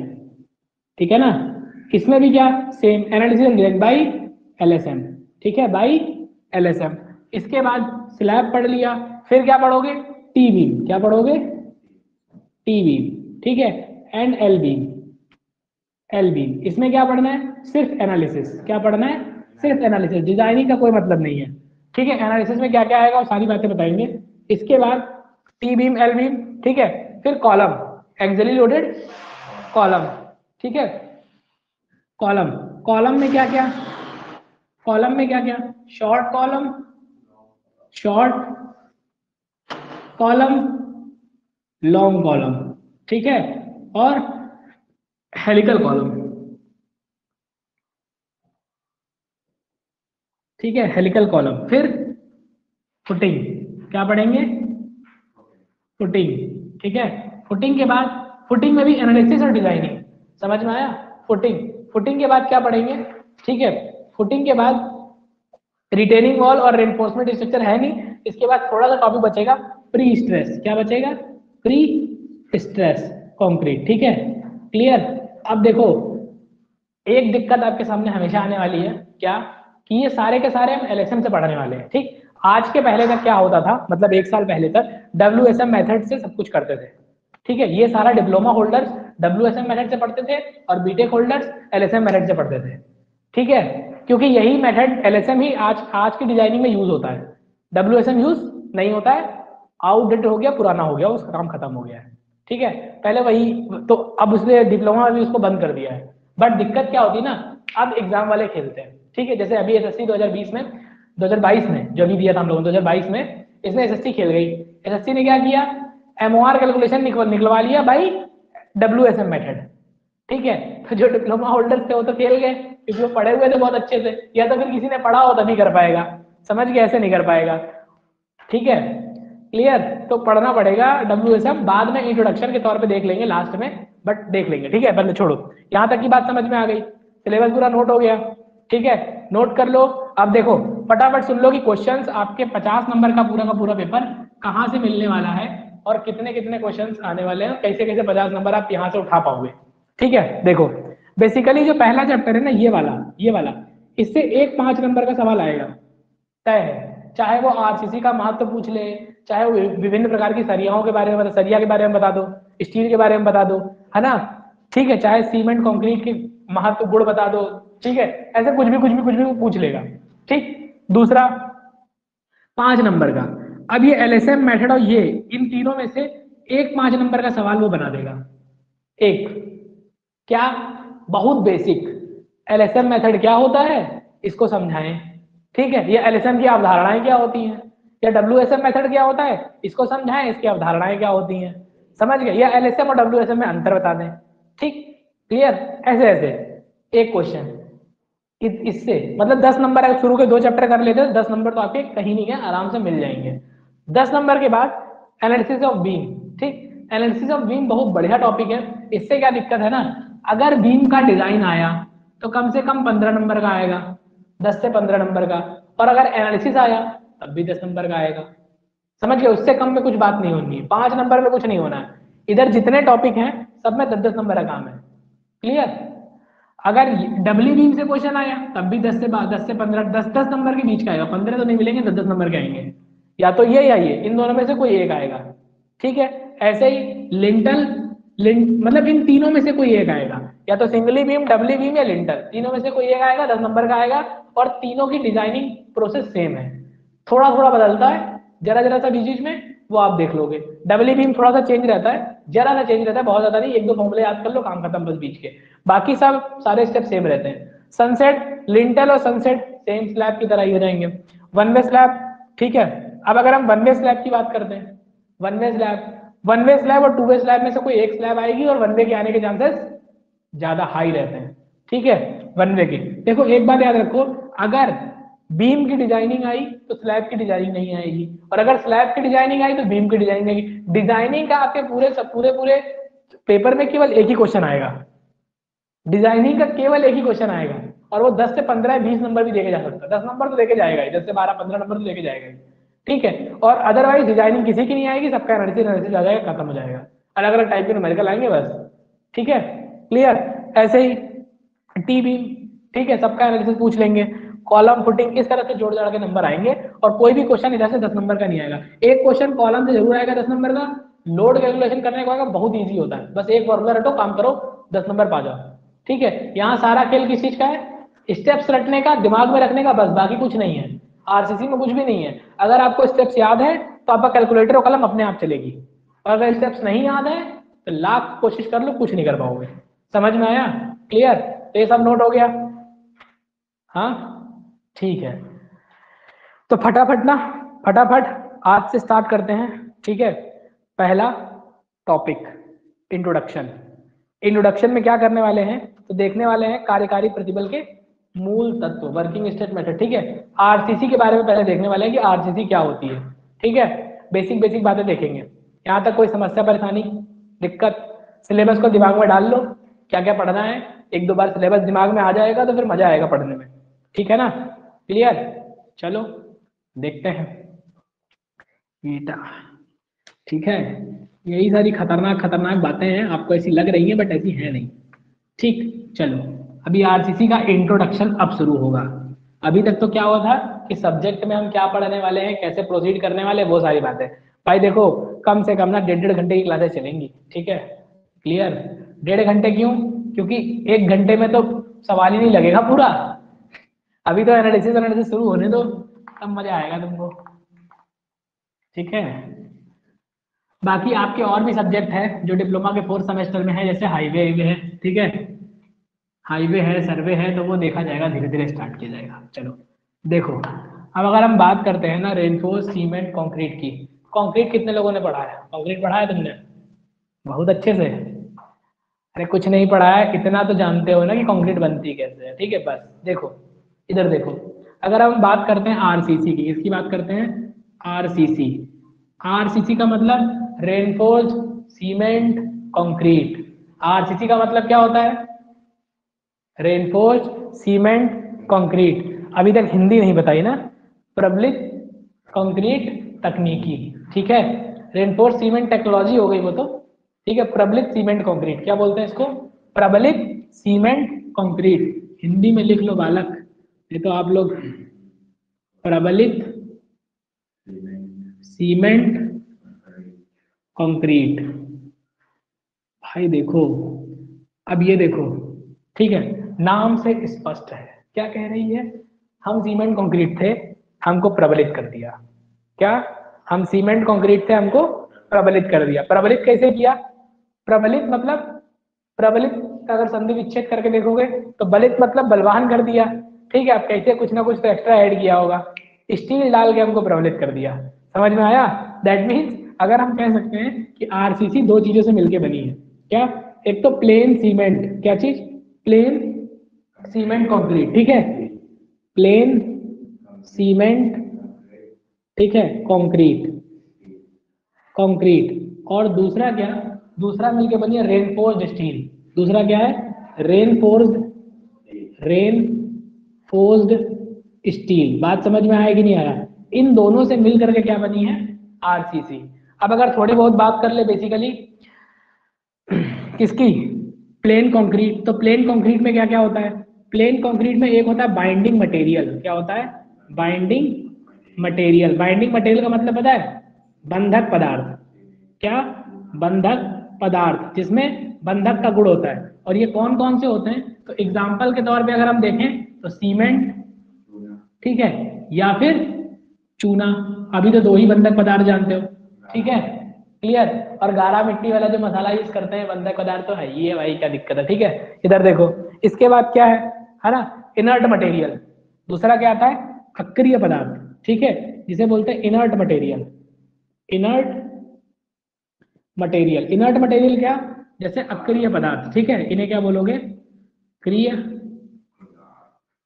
S1: ठीक है ना। इसमें भी क्या, same analysis and design by LSM, ठीक है, बाई एलएसएम। इसके बाद स्लैब पढ़ लिया, फिर क्या पढ़ोगे, टी बीम, क्या पढ़ोगे, टी बीम, ठीक है, and L beam, L beam. इसमें क्या पढ़ना है, सिर्फ एनालिसिस, क्या पढ़ना है, सिर्फ एनालिसिस, डिजाइनिंग का कोई मतलब नहीं है, ठीक है। एनालिसिस में क्या क्या आएगा वो सारी बातें बताएंगे। इसके बाद टी बीम, एल बीम, ठीक है, फिर कॉलम, एक्सियली लोडेड कॉलम, ठीक है, कॉलम, कॉलम में क्या क्या, कॉलम में क्या क्या, short column, short column, long column, ठीक है, और हेलिकल कॉलम, ठीक है, हेलिकल कॉलम। फिर फुटिंग, क्या पढ़ेंगे? फुटिंग, ठीक है। फुटिंग के बाद, फुटिंग में भी एनालिसिस और डिजाइनिंग, समझ में आया? फुटिंग, फुटिंग के बाद क्या पढ़ेंगे? ठीक है, फुटिंग के बाद रिटेनिंग वॉल और रेनफोर्समेंट स्ट्रक्चर है नहीं, इसके बाद थोड़ा सा टॉपिक बचेगा, प्री स्ट्रेस। क्या बचेगा? प्री स्ट्रेस कंक्रीट, ठीक है, क्लियर। अब देखो, एक दिक्कत आपके सामने हमेशा आने वाली है, क्या? कि ये सारे के सारे हम एलएसएम से पढ़ने वाले हैं, ठीक। आज के पहले तक क्या होता था, मतलब एक साल पहले तक डब्ल्यूएसएम मेथड से सब कुछ करते थे, ठीक है। ये सारा डिप्लोमा होल्डर्स डब्ल्यूएसएम मेथड से पढ़ते थे और बीटेक होल्डर्स एलएसएम मेथड से पढ़ते थे, ठीक है। क्योंकि यही मेथड एलएसएम ही आज की डिजाइनिंग में यूज होता है, डब्ल्यूएसएम यूज नहीं होता है, आउटडेटेड हो गया, पुराना हो गया, उसका काम खत्म हो गया है, ठीक है। पहले वही तो, अब उसने डिप्लोमा में भी उसको बंद कर दिया है। बट दिक्कत क्या होती है ना, अब एग्जाम वाले खेलते हैं, ठीक है। जैसे अभी एसएससी 2022 में जो भी दिया था हम लोगों ने 2022 में, इसमें एसएससी खेल गई। एसएससी ने क्या किया, एमओआर कैलकुलेशन निकलवा लिया भाई डब्ल्यूएसएम मेथड, ठीक है। तो जो डिप्लोमा होल्डर्स थे वो तो खेल गए, क्योंकि वो पढ़े हुए थे बहुत अच्छे से, या तो फिर किसी ने पढ़ा हो तभी कर पाएगा, समझ गए, ऐसे नहीं कर पाएगा, ठीक है, क्लियर। तो पढ़ना पड़ेगा डब्ल्यूएसएम, बाद में इंट्रोडक्शन के तौर पे देख लेंगे लास्ट में, बट देख लेंगे, ठीक है। पहले छोड़ो, यहाँ तक की बात समझ में आ गई, सिलेबस पूरा नोट हो गया, ठीक है, नोट कर लो। अब देखो फटाफट सुन लो कि क्वेश्चंस आपके 50 नंबर का पूरा पेपर कहाँ से मिलने वाला है और कितने कितने क्वेश्चंस आने वाले हैं, कैसे कैसे 50 नंबर आप यहाँ से उठा पाओगे, ठीक है। देखो बेसिकली जो पहला चैप्टर है ना, ये वाला, इससे एक 5 नंबर का सवाल आएगा, तय है। चाहे वो आरसीसी का महत्व पूछ ले, चाहे वो विभिन्न प्रकार की सरियाओं के बारे में बता, सरिया के बारे में बता दो, स्टील के बारे में बता दो, है ना, ठीक है, चाहे सीमेंट कंक्रीट के महत्व गुण बता दो, ठीक है, ऐसे कुछ भी वो पूछ लेगा, ठीक। दूसरा 5 नंबर का, अब ये एलएसएम मेथड और ये इन तीनों में से एक 5 नंबर का सवाल वो बना देगा, एक, क्या? बहुत बेसिक, एलएसएम मेथड क्या होता है इसको समझाएं, ठीक है। ये एलएसएम की अवधारणाएं क्या होती हैं, या डब्ल्यूएसएम मेथड क्या होता है इसको समझाएं, इसकी अवधारणाएं क्या होती हैं, समझ गए, या एलएसएम और डब्ल्यूएसएम में अंतर बता दें, ठीक, क्लियर। ऐसे ऐसे एक क्वेश्चन इससे, मतलब 10 नंबर है, शुरू के 2 चैप्टर कर लेते हैं, 10 नंबर तो आपके कहीं नहीं है, आराम से मिल जाएंगे। 10 नंबर के बाद एनालिसिस ऑफ बीम, ठीक, एनालिसिस ऑफ बीम बहुत बढ़िया टॉपिक है। इससे क्या दिक्कत है ना, अगर बीम का डिजाइन आया तो कम से कम 15 नंबर का आएगा, 10 से 15 नंबर का, और अगर एनालिसिस आया तब भी 10 नंबर का आएगा, समझ गए। उससे कम में कुछ बात नहीं होनी है, 5 नंबर में कुछ नहीं होना है। इधर जितने टॉपिक हैं सब में 10-10 नंबर का काम है, क्लियर। अगर डब्ल्यू बीम से क्वेश्चन आया तब भी 10 से 15, 10-10 नंबर के बीच का आएगा, 15 तो नहीं मिलेंगे, 10-10 नंबर के आएंगे, या तो ये या ये, इन दोनों में से कोई एक आएगा, ठीक है। ऐसे ही लिंटल, मतलब इन तीनों में से कोई एक आएगा, या तो सिंगली बीम, डबली बीम या लिंटल, तीनों में से कोई एक आएगा, 10 नंबर का आएगा। और तीनों की डिजाइनिंग प्रोसेस सेम है, थोड़ा थोड़ा बदलता है, जरा जरा सा बीच बीच में, वो आप देख लोगे। डबली बीम थोड़ा सा चेंज रहता है, जरा सा चेंज रहता है, बहुत ज्यादा नहीं, 1-2 फॉर्मूले याद कर लो, काम खत्म बस बीच के, बाकी सब सारे स्टेप सेम रहते हैं। सनसेट, लिंटल और सनसेट सेम स्लैब की तरह ही हो जाएंगे। वन वे स्लैब, ठीक है। अब अगर हम वन वे स्लैब की बात करते हैं, वन वे स्लैब और टू वे स्लैब में से कोई एक स्लैब आएगी, और वन वे के आने के चांसेस ज्यादा हाई रहते हैं, ठीक है, वन वे की। देखो एक बात याद रखो, अगर बीम की डिजाइनिंग आई तो स्लैब की डिजाइनिंग नहीं आएगी, और अगर स्लैब की डिजाइनिंग आई तो बीम की डिजाइनिंग आएगी। डिजाइनिंग का आपके पूरे पेपर में केवल एक ही क्वेश्चन आएगा, डिजाइनिंग का केवल एक ही क्वेश्चन आएगा, और वो 10 से 15 20 नंबर भी देके जा सकता है, 10 नंबर तो लेके जाएगा ही, 10 से 12 15 नंबर तो लेके जाएगा ही, ठीक है। और अदरवाइज डिजाइनिंग किसी की नहीं आएगी, सबका एनालिसिस आ जाएगा, खत्म हो जाएगा, अलग अलग टाइप के न्यूमेरिकल आएंगे बस, ठीक है, क्लियर। ऐसे ही टी बीम, ठीक है, सबका एनालिसिस पूछ लेंगे, कॉलम फुटिंग, इस तरह से जोड़ जोड़ के नंबर आएंगे, और कोई भी क्वेश्चन इधर से 10 नंबर का नहीं आएगा। एक क्वेश्चन कॉलम से जरूर आएगा 10 नंबर का, लोड कैलकुलेशन करने का बहुत ईजी होता है, बस एक फॉर्मूला रटो, काम करो, 10 नंबर पा जाओ, ठीक है। यहाँ सारा खेल किस चीज का है, स्टेप्स रटने का, दिमाग में रखने का, बस बाकी कुछ नहीं है, आरसीसी में कुछ भी नहीं है। अगर आपको स्टेप्स याद है तो आपका कैलकुलेटर और कलम अपने आप चलेगी, और अगर स्टेप्स नहीं याद है तो लाख कोशिश कर लो, कुछ नहीं कर पाओगे, समझ में आया, क्लियर। तो ये सब नोट हो गया, हाँ, ठीक है। तो फटाफट आज से स्टार्ट करते हैं, ठीक है। पहला टॉपिक इंट्रोडक्शन। इंट्रोडक्शन में क्या करने वाले हैं, तो देखने वाले हैं कार्यकारी प्रतिबल के मूल तत्व, वर्किंग स्टेट मेथड, ठीक है। आरसीसी के बारे में पहले देखने वाले हैं कि आरसीसी क्या होती है, ठीक है। बेसिक बेसिक बातें देखेंगे। यहाँ तक कोई समस्या परेशानी दिक्कत? सिलेबस को दिमाग में डाल लो, क्या क्या पढ़ना है। एक दो बार सिलेबस दिमाग में आ जाएगा तो फिर मजा आएगा पढ़ने में, ठीक है ना। क्लियर? चलो देखते हैं बेटा, ठीक है। यही सारी खतरनाक खतरनाक बातें हैं, आपको ऐसी लग रही हैं बट ऐसी है नहीं, ठीक। चलो अभी आरसीसी का इंट्रोडक्शन अब शुरू होगा। अभी तक तो क्या हुआ था कि सब्जेक्ट में हम क्या पढ़ने वाले हैं, कैसे प्रोसीड करने वाले हैं, वो सारी बातें। भाई देखो, कम से कम ना 1.5 घंटे की क्लासेस चलेंगी, ठीक है। क्लियर? 1.5 घंटे क्यों? क्योंकि 1 घंटे में तो सवाल ही नहीं लगेगा पूरा। अभी तो एनालिसिस एनालिसिस शुरू होने दो, तब मजा आएगा तुमको, ठीक है। बाकी आपके और भी सब्जेक्ट है जो डिप्लोमा के 4th सेमेस्टर में है, जैसे हाईवे है, ठीक है। हाईवे है, सर्वे है, तो वो देखा जाएगा, धीरे धीरे स्टार्ट किया जाएगा। चलो देखो, अब अगर हम बात करते हैं ना रेनफोर्स सीमेंट कंक्रीट की। कंक्रीट कितने लोगों ने पढ़ा है? कंक्रीट पढ़ा है तुमने? बहुत अच्छे से। अरे कुछ नहीं पढ़ा है, इतना तो जानते हो ना कि कंक्रीट बनती कैसे है, ठीक है। बस देखो, इधर देखो, अगर हम बात करते हैं आरसीसी की, इसकी बात करते हैं आरसीसी। आरसीसी का मतलब रेनफोर्स सीमेंट कंक्रीट। आरसीसी का मतलब क्या होता है? Reinforce cement concrete. अभी तक हिंदी नहीं बताई ना, प्रबलित कंक्रीट तकनीकी, ठीक है। रेनफोर्स सीमेंट टेक्नोलॉजी हो गई वो तो, ठीक है। प्रबलित सीमेंट कंक्रीट क्या बोलते हैं इसको? प्रबलित सीमेंट कंक्रीट। हिंदी में लिख लो बालक, ये तो आप लोग प्रबलित सीमेंट कंक्रीट। भाई देखो, अब ये देखो, ठीक है, नाम से स्पष्ट है क्या कह रही है। हम सीमेंट कंक्रीट थे, हमको प्रबलित कर दिया। क्या? हम सीमेंट कंक्रीट थे, हमको प्रबलित कर दिया। प्रबलित कैसे किया? प्रबलित मतलब, प्रबलित का अगर संधि विच्छेद करके देखोगे तो बलित मतलब बलवान कर दिया, ठीक है। अब कैसे कुछ ना कुछ तो एक्स्ट्रा ऐड किया होगा, स्टील डाल के हमको प्रबलित कर दिया। समझ में आया? दैट मीन्स अगर हम कह सकते हैं कि आरसीसी दो चीजों से मिलकर बनी है। क्या? एक तो प्लेन सीमेंट, क्या चीज? प्लेन सीमेंट कंक्रीट, ठीक है। प्लेन सीमेंट, ठीक है, कंक्रीट, कंक्रीट। और दूसरा क्या? दूसरा मिलके बनी है रेनफोर्स्ड स्टील। दूसरा क्या है? Reinforced, reinforced steel. बात समझ में आया कि नहीं आया? इन दोनों से मिल करके क्या बनी है? आरसीसी। अब अगर थोड़ी बहुत बात कर ले बेसिकली किसकी? Plane concrete. तो प्लेन कंक्रीट में क्या क्या होता है? प्लेन कंक्रीट में एक होता है बाइंडिंग मटेरियल। क्या होता है? Binding material. बाइंडिंग मटेरियल का मतलब पता है? बंधक पदार्थ। क्या? बंधक पदार्थ, जिसमें बंधक का गुण होता है। और ये कौन कौन से होते हैं? तो एग्जाम्पल के तौर पे अगर हम देखें तो सीमेंट, ठीक है, या फिर चूना। अभी तो दो ही बंधक पदार्थ जानते हो, ठीक है। क्लियर? और गारा मिट्टी वाला जो मसाला यूज करते हैं बंधक पदार्थ तो है ही है भाई, क्या दिक्कत है, ठीक है। इधर देखो, इसके बाद क्या है ना, इनर्ट मटेरियल। दूसरा क्या आता है? अक्रिय पदार्थ, ठीक है, जिसे बोलते हैं inert material. Inert material, inert material क्या? जैसे अक्रिय पदार्थ, ठीक है, इन्हें क्या बोलोगे? क्रिय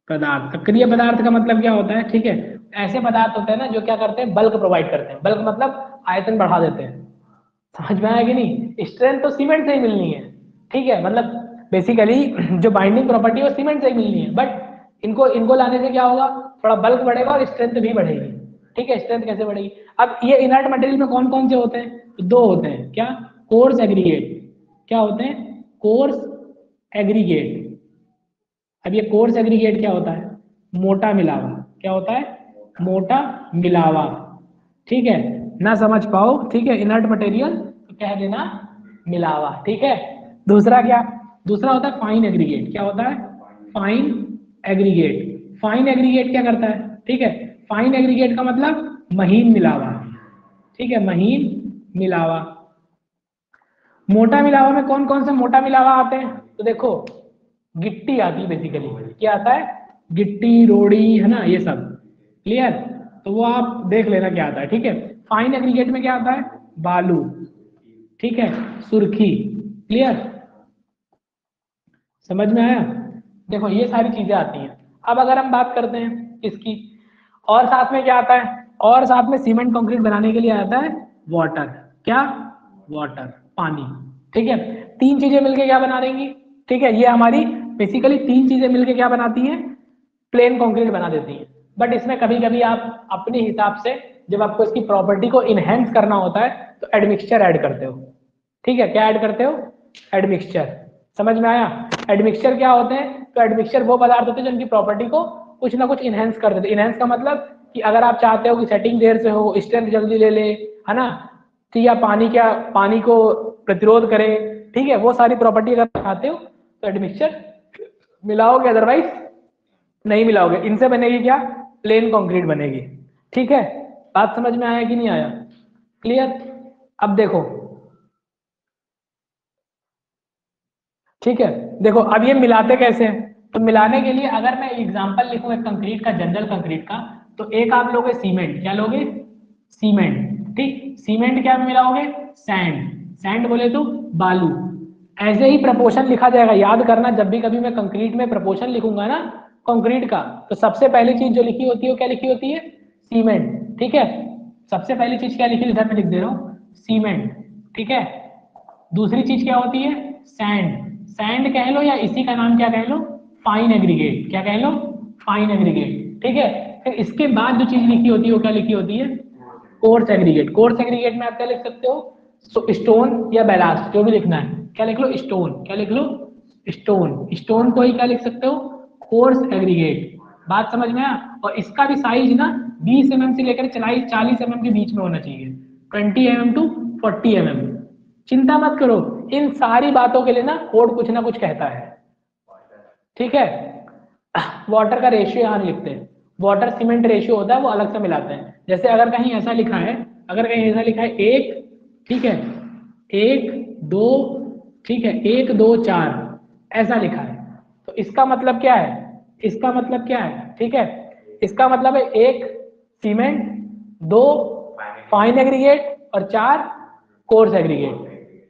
S1: पदार्थ। अक्रिय पदार्थ का मतलब क्या होता है? ठीक है, ऐसे पदार्थ होते हैं ना जो क्या करते हैं? बल्क प्रोवाइड करते हैं। बल्क मतलब आयतन बढ़ा देते हैं। समझ में आया कि नहीं? स्ट्रेंथ तो सीमेंट से ही मिलनी है, ठीक है। मतलब बेसिकली जो बाइंडिंग प्रॉपर्टी है वो सीमेंट से ही मिलनी है, बट इनको इनको लाने से क्या होगा? थोड़ा बल्क बढ़ेगा और स्ट्रेंथ भी बढ़ेगी, ठीक है। स्ट्रेंथ कैसे बढ़ेगी? अब ये इनर्ट मटेरियल में कौन कौन से होते हैं? तो दो होते हैं। क्या? Coarse aggregate. क्या होते हैं? Coarse aggregate. अब ये कोर्स एग्रीगेट क्या होता है? मोटा मिलावा। क्या होता है? मोटा मिलावा, ठीक है। ना समझ पाओ, ठीक है, इनर्ट मटेरियल तो कह देना मिलावा, ठीक है। दूसरा क्या? दूसरा होता है फाइन एग्रीगेट। क्या होता है? Fine aggregate. फाइन एग्रीगेट क्या करता है? ठीक है, फाइन एग्रीगेट का मतलब महीन मिलावा, ठीक है, महीन मिलावा। मोटा मिलावा में कौन कौन से मोटा मिलावा आते हैं? तो देखो, गिट्टी आती है बेसिकली। क्या आता है? गिट्टी, रोड़ी, है ना, ये सब। क्लियर? तो वो आप देख लेना क्या आता है, ठीक है। फाइन एग्रीगेट में क्या आता है? बालू, ठीक है, सुर्खी। क्लियर? समझ में आया? देखो ये सारी चीजें आती हैं। अब अगर हम बात करते हैं इसकी, और साथ में क्या आता है, और साथ में सीमेंट कंक्रीट बनाने के लिए आता है वाटर। क्या? वाटर, पानी। ठीक है, तीन चीजें मिलके क्या बना देंगी? ठीक है, ये हमारी बेसिकली तीन चीजें मिलके क्या बनाती हैं? प्लेन कंक्रीट बना देती हैं। बट इसमें कभी कभी आप अपने हिसाब से जब आपको इसकी प्रॉपर्टी को इनहेंस करना होता है तो एडमिक्सचर ऐड करते हो। ठीक है, क्या ऐड करते हो? एडमिक्सचर। समझ में आया? एडमिक्सचर क्या होते हैं? तो एडमिक्सचर वो पदार्थ होते हैं जिनकी प्रॉपर्टी को कुछ ना कुछ इनहेंस कर देते। इनहेंस का मतलब कि अगर आप चाहते हो कि सेटिंग देर से हो, स्ट्रेंथ जल्दी ले ले, है ना, ठीक है, पानी को प्रतिरोध करे, ठीक है, वो सारी प्रॉपर्टी अगर चाहते हो तो एडमिक्सचर मिलाओगे, अदरवाइज नहीं मिलाओगे। इनसे बनेगी क्या? प्लेन कंक्रीट बनेगी। ठीक है, बात समझ में आया कि नहीं आया? क्लियर? अब देखो, ठीक है, देखो अब ये मिलाते कैसे हैं? तो मिलाने के लिए अगर मैं एग्जांपल लिखूं एक कंक्रीट का, जनरल कंक्रीट का, तो एक आप लोगे सीमेंट। क्या लोगे? सीमेंट। ठीक, सीमेंट क्या मिलाओगे? सैंड। सैंड बोले तो बालू। ऐसे ही प्रपोर्शन लिखा जाएगा। याद करना, जब भी कभी मैं कंक्रीट में प्रपोर्शन लिखूंगा ना कंक्रीट का, तो सबसे पहली चीज जो लिखी होती है वो क्या लिखी होती है? सीमेंट। ठीक है, सबसे पहली चीज क्या लिखी है? इधर मैं लिख दे रहा हूँ, सीमेंट। ठीक है, दूसरी चीज क्या होती है? सैंड। सैंड कह लो या इसी का नाम क्या कह लो? Fine aggregate. क्या कह लो? Fine aggregate. ठीक है, फिर इसके बाद जो चीज लिखी होती है वो क्या लिखी होती है? Coarse aggregate. कोर्स एग्रीगेट में आप क्या लिख सकते हो? स्टोन या बेलास्ट, जो भी लिखना है। क्या लिख लो? स्टोन। क्या लिख लो? स्टोन। स्टोन को ही क्या लिख सकते हो? Coarse aggregate. बात समझ में आया? और इसका भी साइज ना 20 mm से लेकर 40 mm के बीच में होना चाहिए। 20 mm टू 40 mm। चिंता मत करो, इन सारी बातों के लिए ना कोड कुछ ना कुछ कहता है। ठीक है, वाटर का रेशियो यहाँ लिखते हैं। वाटर सीमेंट रेशियो होता है, वो अलग से मिलाते हैं। जैसे अगर कहीं ऐसा लिखा है, अगर कहीं ऐसा लिखा है एक, ठीक है, एक दो, ठीक है, एक दो चार, ऐसा लिखा है, तो इसका मतलब क्या है? इसका मतलब क्या है? ठीक है, इसका मतलब है एक सीमेंट, दो फाइन एग्रीगेट और चार कोर्स एग्रीगेट।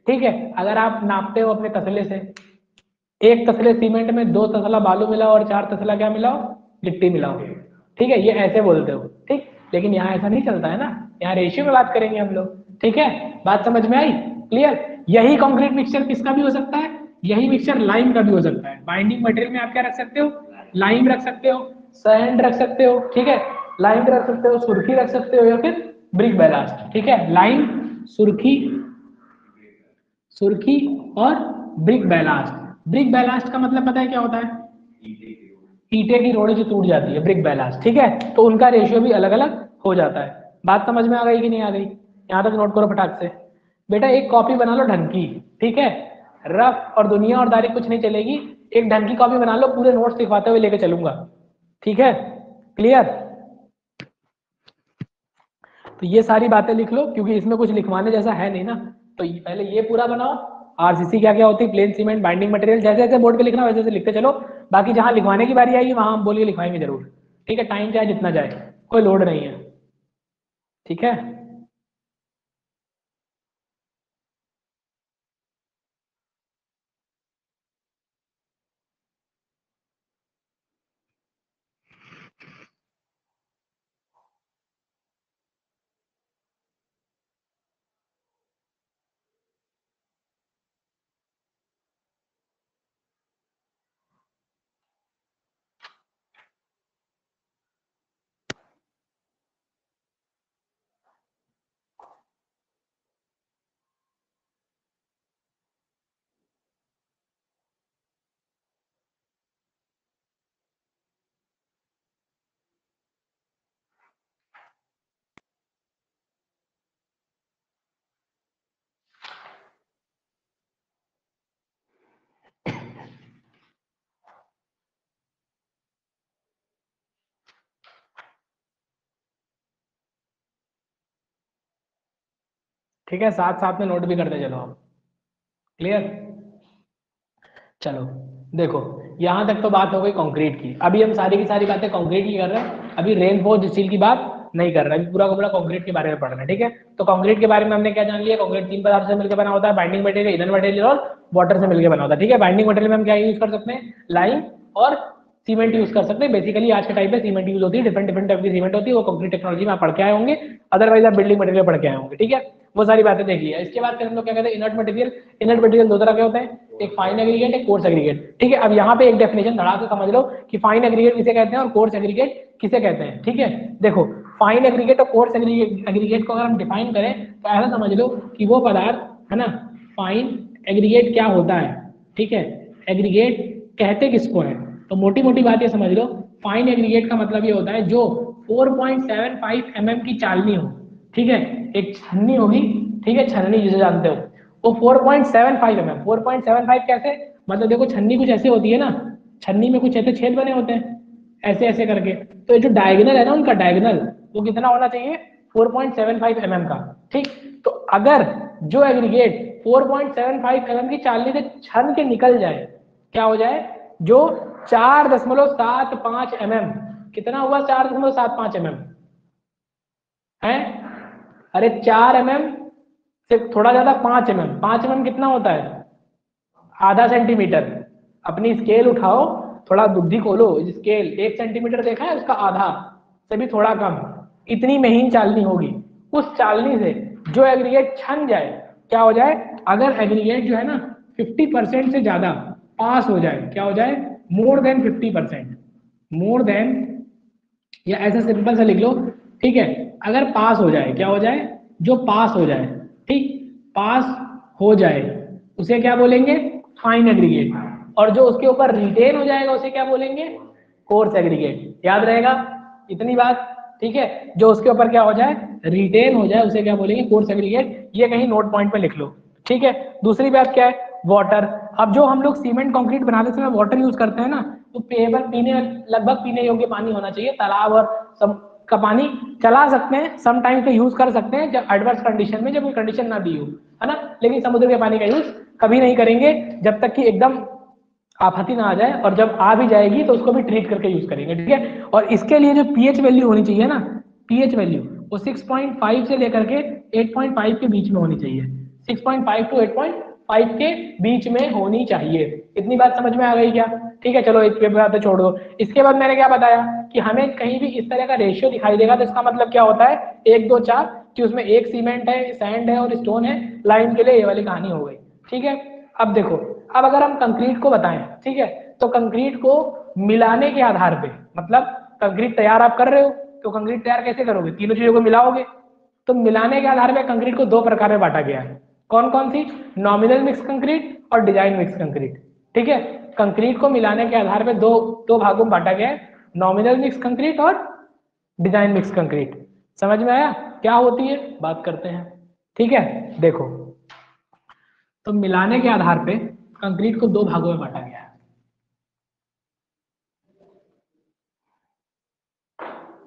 S1: ठीक है, अगर आप नापते हो अपने तसले से, एक तसले सीमेंट में दो तसला बालू मिलाओ और चार तसला क्या मिलाओ? गिट्टी मिलाओ। ठीक है, ये ऐसे बोलते हो। ठीक, लेकिन यहाँ ऐसा नहीं चलता है ना, यहाँ रेशियो में बात करेंगे हम लोग। ठीक है, बात समझ में आई? क्लियर? यही कंक्रीट मिक्सचर किसका भी हो सकता है, यही मिक्सचर लाइम का भी हो सकता है। बाइंडिंग मटेरियल में आप क्या रख सकते हो? लाइम रख सकते हो, सैंड रख सकते हो, ठीक है, लाइम रख सकते हो, सुर्खी रख सकते हो, या फिर ब्रिक बैलास्ट। ठीक है, लाइम, सुर्खी, सुर्खी और ब्रिक बैलास्ट। ब्रिक बैलास्ट का मतलब पता है क्या होता है? ईंटे की रोड़ी जो टूट जाती है, ब्रिक बैलास्ट। ठीक है, तो उनका रेशियो भी अलग अलग हो जाता है। बात समझ में आ गई कि नहीं आ गई? यहाँ तक नोट करो फटाक से। बेटा एक कॉपी बना लो ढंग की, ठीक है, रफ और दुनिया और तारीख कुछ नहीं चलेगी। एक ढंग की कॉपी बना लो, पूरे नोट्स लिखवाते हुए लेके चलूंगा। ठीक है, क्लियर? तो ये सारी बातें लिख लो, क्योंकि इसमें कुछ लिखवाने जैसा है नहीं ना। तो पहले ये पूरा बनाओ। आरसीसी क्या क्या होती है, प्लेन सीमेंट, बाइंडिंग मटेरियल, जैसे जैसे बोर्ड पे लिखना वैसे वैसे लिखते चलो। बाकी जहां लिखवाने की बारी आएगी वहां हम बोल के लिखवाएंगे जरूर। ठीक है, टाइम चाहे जितना जाए, कोई लोड नहीं है। ठीक है, ठीक है, साथ साथ में नोट भी करते चलो आप। क्लियर? चलो, देखो यहां तक तो बात हो गई कंक्रीट की। अभी हम सारी की सारी बातें कंक्रीट की कर रहे हैं, अभी रेनफोर्स्ड स्टील की बात नहीं कर रहे, अभी पूरा का पूरा कंक्रीट के बारे में पढ़ रहे हैं। ठीक है, तो कंक्रीट के बारे में हमने क्या जान लिया? कंक्रीट तीन पदार्थ से मिलकर बना होता है, बाइंडिंग मटेरियल, ईंधन मटेरियल और वाटर से मिलकर बना होता है। ठीक है, बाइंडिंग मटेरियल में हम क्या यूज कर सकते हैं? लाइम और सीमेंट यूज कर सकते हैं। बेसिकली आज के टाइम पे सीमेंट यूज होती है, डिफरेंट डिफरेंट टाइप की सीमेंट होती है, वो कंक्रीट टेक्नोलॉजी में आप पढ़ के आए होंगे, अदरवाइज आप बिल्डिंग मटेरियल पढ़ के आए होंगे, ठीक है, वो सारी बातें देखी है। इसके बाद फिर हम लोग क्या कहते हैं, इनर्ट मटेरियल। इनर्ट मटेरियल दो तरह के होते हैं, एक फाइन एग्रीगेट, एक कोर्स एग्रीगेट, ठीक है। अब यहाँ पे एक डेफिनेशन धड़ा से समझ लो कि फाइन एग्रीगेट किसे कहते हैं और कोर्स एग्रीगेट किसे कहते हैं, ठीक है। देखो फाइन एग्रीगेट और कोर्स एग्रीगेट को अगर हम डिफाइन करें तो ऐसा समझ लो कि वो पदार्थ है ना, फाइन एग्रीगेट क्या होता है, ठीक है, एग्रीगेट कहते किसको है, तो मोटी मोटी बात ये समझ लो, फाइन एग्रीगेट का मतलब ये होता है जो 4.75 mm की चालनी हो, ठीक है, एक छन्नी होगी, ठीक है, छन्नी जिसे जानते हो, वो 4.75 mm, 4.75 कैसे, मतलब देखो छन्नी कुछ ऐसे होती है ना, छन्नी में कुछ ऐसे छेद बने होते हैं ऐसे ऐसे करके, तो ये जो डायगोनल है ना उनका डायगोनल, वो कितना होना चाहिए, 4.75 mm का, ठीक। तो अगर जो एग्रीगेट 4.75 mm की चालनी से छन के निकल जाए, क्या हो जाए, जो 4.75 mm, कितना हुआ 4.75 mm है, अरे 4 mm से थोड़ा ज्यादा 5 mm, 5 mm कितना होता है, आधा सेंटीमीटर। अपनी स्केल उठाओ, थोड़ा बुद्धि खोलो, स्केल 1 सेंटीमीटर देखा है, उसका आधा से भी थोड़ा कम, इतनी महीन चालनी होगी, उस चालनी से जो एग्रीगेट छन जाए, क्या हो जाए, अगर एग्रीगेट जो है ना 50% से ज्यादा पास हो जाए, क्या हो जाए, मोर देन 50%, मोर देन, या ऐसा सिंपल सा लिख लो, ठीक है, अगर पास हो जाए, क्या हो जाए, जो पास हो जाए, ठीक, पास हो जाए उसे क्या बोलेंगे, फाइन एग्रीगेट, और जो उसके ऊपर रिटेन हो जाएगा उसे क्या बोलेंगे, कोर्स एग्रीगेट। याद रहेगा इतनी बात, ठीक है, जो उसके ऊपर क्या हो जाए, रिटेन हो जाए उसे क्या बोलेंगे, कोर्स एग्रीगेट। ये कहीं नोट पॉइंट पे लिख लो, ठीक है। दूसरी बात क्या है, वाटर। अब जो हम लोग सीमेंट कंक्रीट बनाते समय वाटर यूज करते हैं ना, तो केवल पीने, लगभग पीने योग्य पानी होना चाहिए, तालाब और सब का पानी चला सकते हैं, सम टाइम पे यूज कर सकते हैं जब एडवर्स कंडीशन में, जब कोई कंडीशन ना दी हो, है ना, लेकिन समुद्र के पानी का यूज कभी नहीं करेंगे जब तक कि एकदम आफती ना आ जाए, और जब आ भी जाएगी तो उसको भी ट्रीट करके यूज करेंगे, ठीक है। और इसके लिए जो पीएच वैल्यू होनी चाहिए ना, पीएच वैल्यू वो 6.5 से लेकर के 8.5 के बीच में होनी चाहिए, 6.5 टू 8.5 के बीच में होनी चाहिए। इतनी बात समझ में आ गई क्या, ठीक है, चलो एक बात तो छोड़ दो। इसके बाद मैंने क्या बताया कि हमें कहीं भी इस तरह का रेशियो दिखाई देगा तो इसका मतलब क्या होता है, 1 2 4, कि उसमें एक सीमेंट है, सैंड है और स्टोन है, लाइन के लिए ये वाली कहानी हो गई, ठीक है। अब देखो, अब अगर हम कंक्रीट को बताएं, ठीक है, तो कंक्रीट को मिलाने के आधार पे, मतलब कंक्रीट तैयार आप कर रहे हो, तो कंक्रीट तैयार कैसे करोगे, तीनों चीजों को मिलाओगे, तो मिलाने के आधार पे कंक्रीट को दो प्रकार में बांटा गया है। कौन कौन सी, नॉमिनल मिक्स कंक्रीट और डिजाइन मिक्स कंक्रीट, ठीक है। कंक्रीट को मिलाने के आधार पे दो दो भागों में बांटा गया है, नॉमिनल मिक्स कंक्रीट और डिजाइन मिक्स कंक्रीट। समझ में आया क्या होती है, बात करते हैं, ठीक है। देखो, तो मिलाने के आधार पे कंक्रीट को दो भागों में बांटा गया है।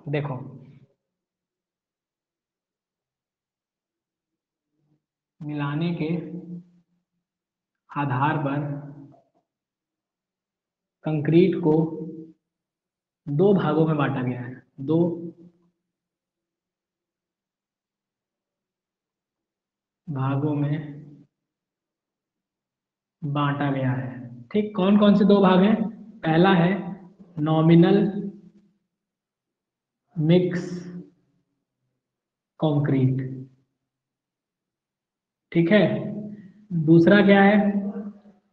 S1: देखो, मिलाने के आधार पर कंक्रीट को दो भागों में बांटा गया है, दो भागों में बांटा गया है, ठीक। कौन कौन से दो भाग हैं, पहला है नॉमिनल मिक्स कंक्रीट, ठीक है। दूसरा क्या है,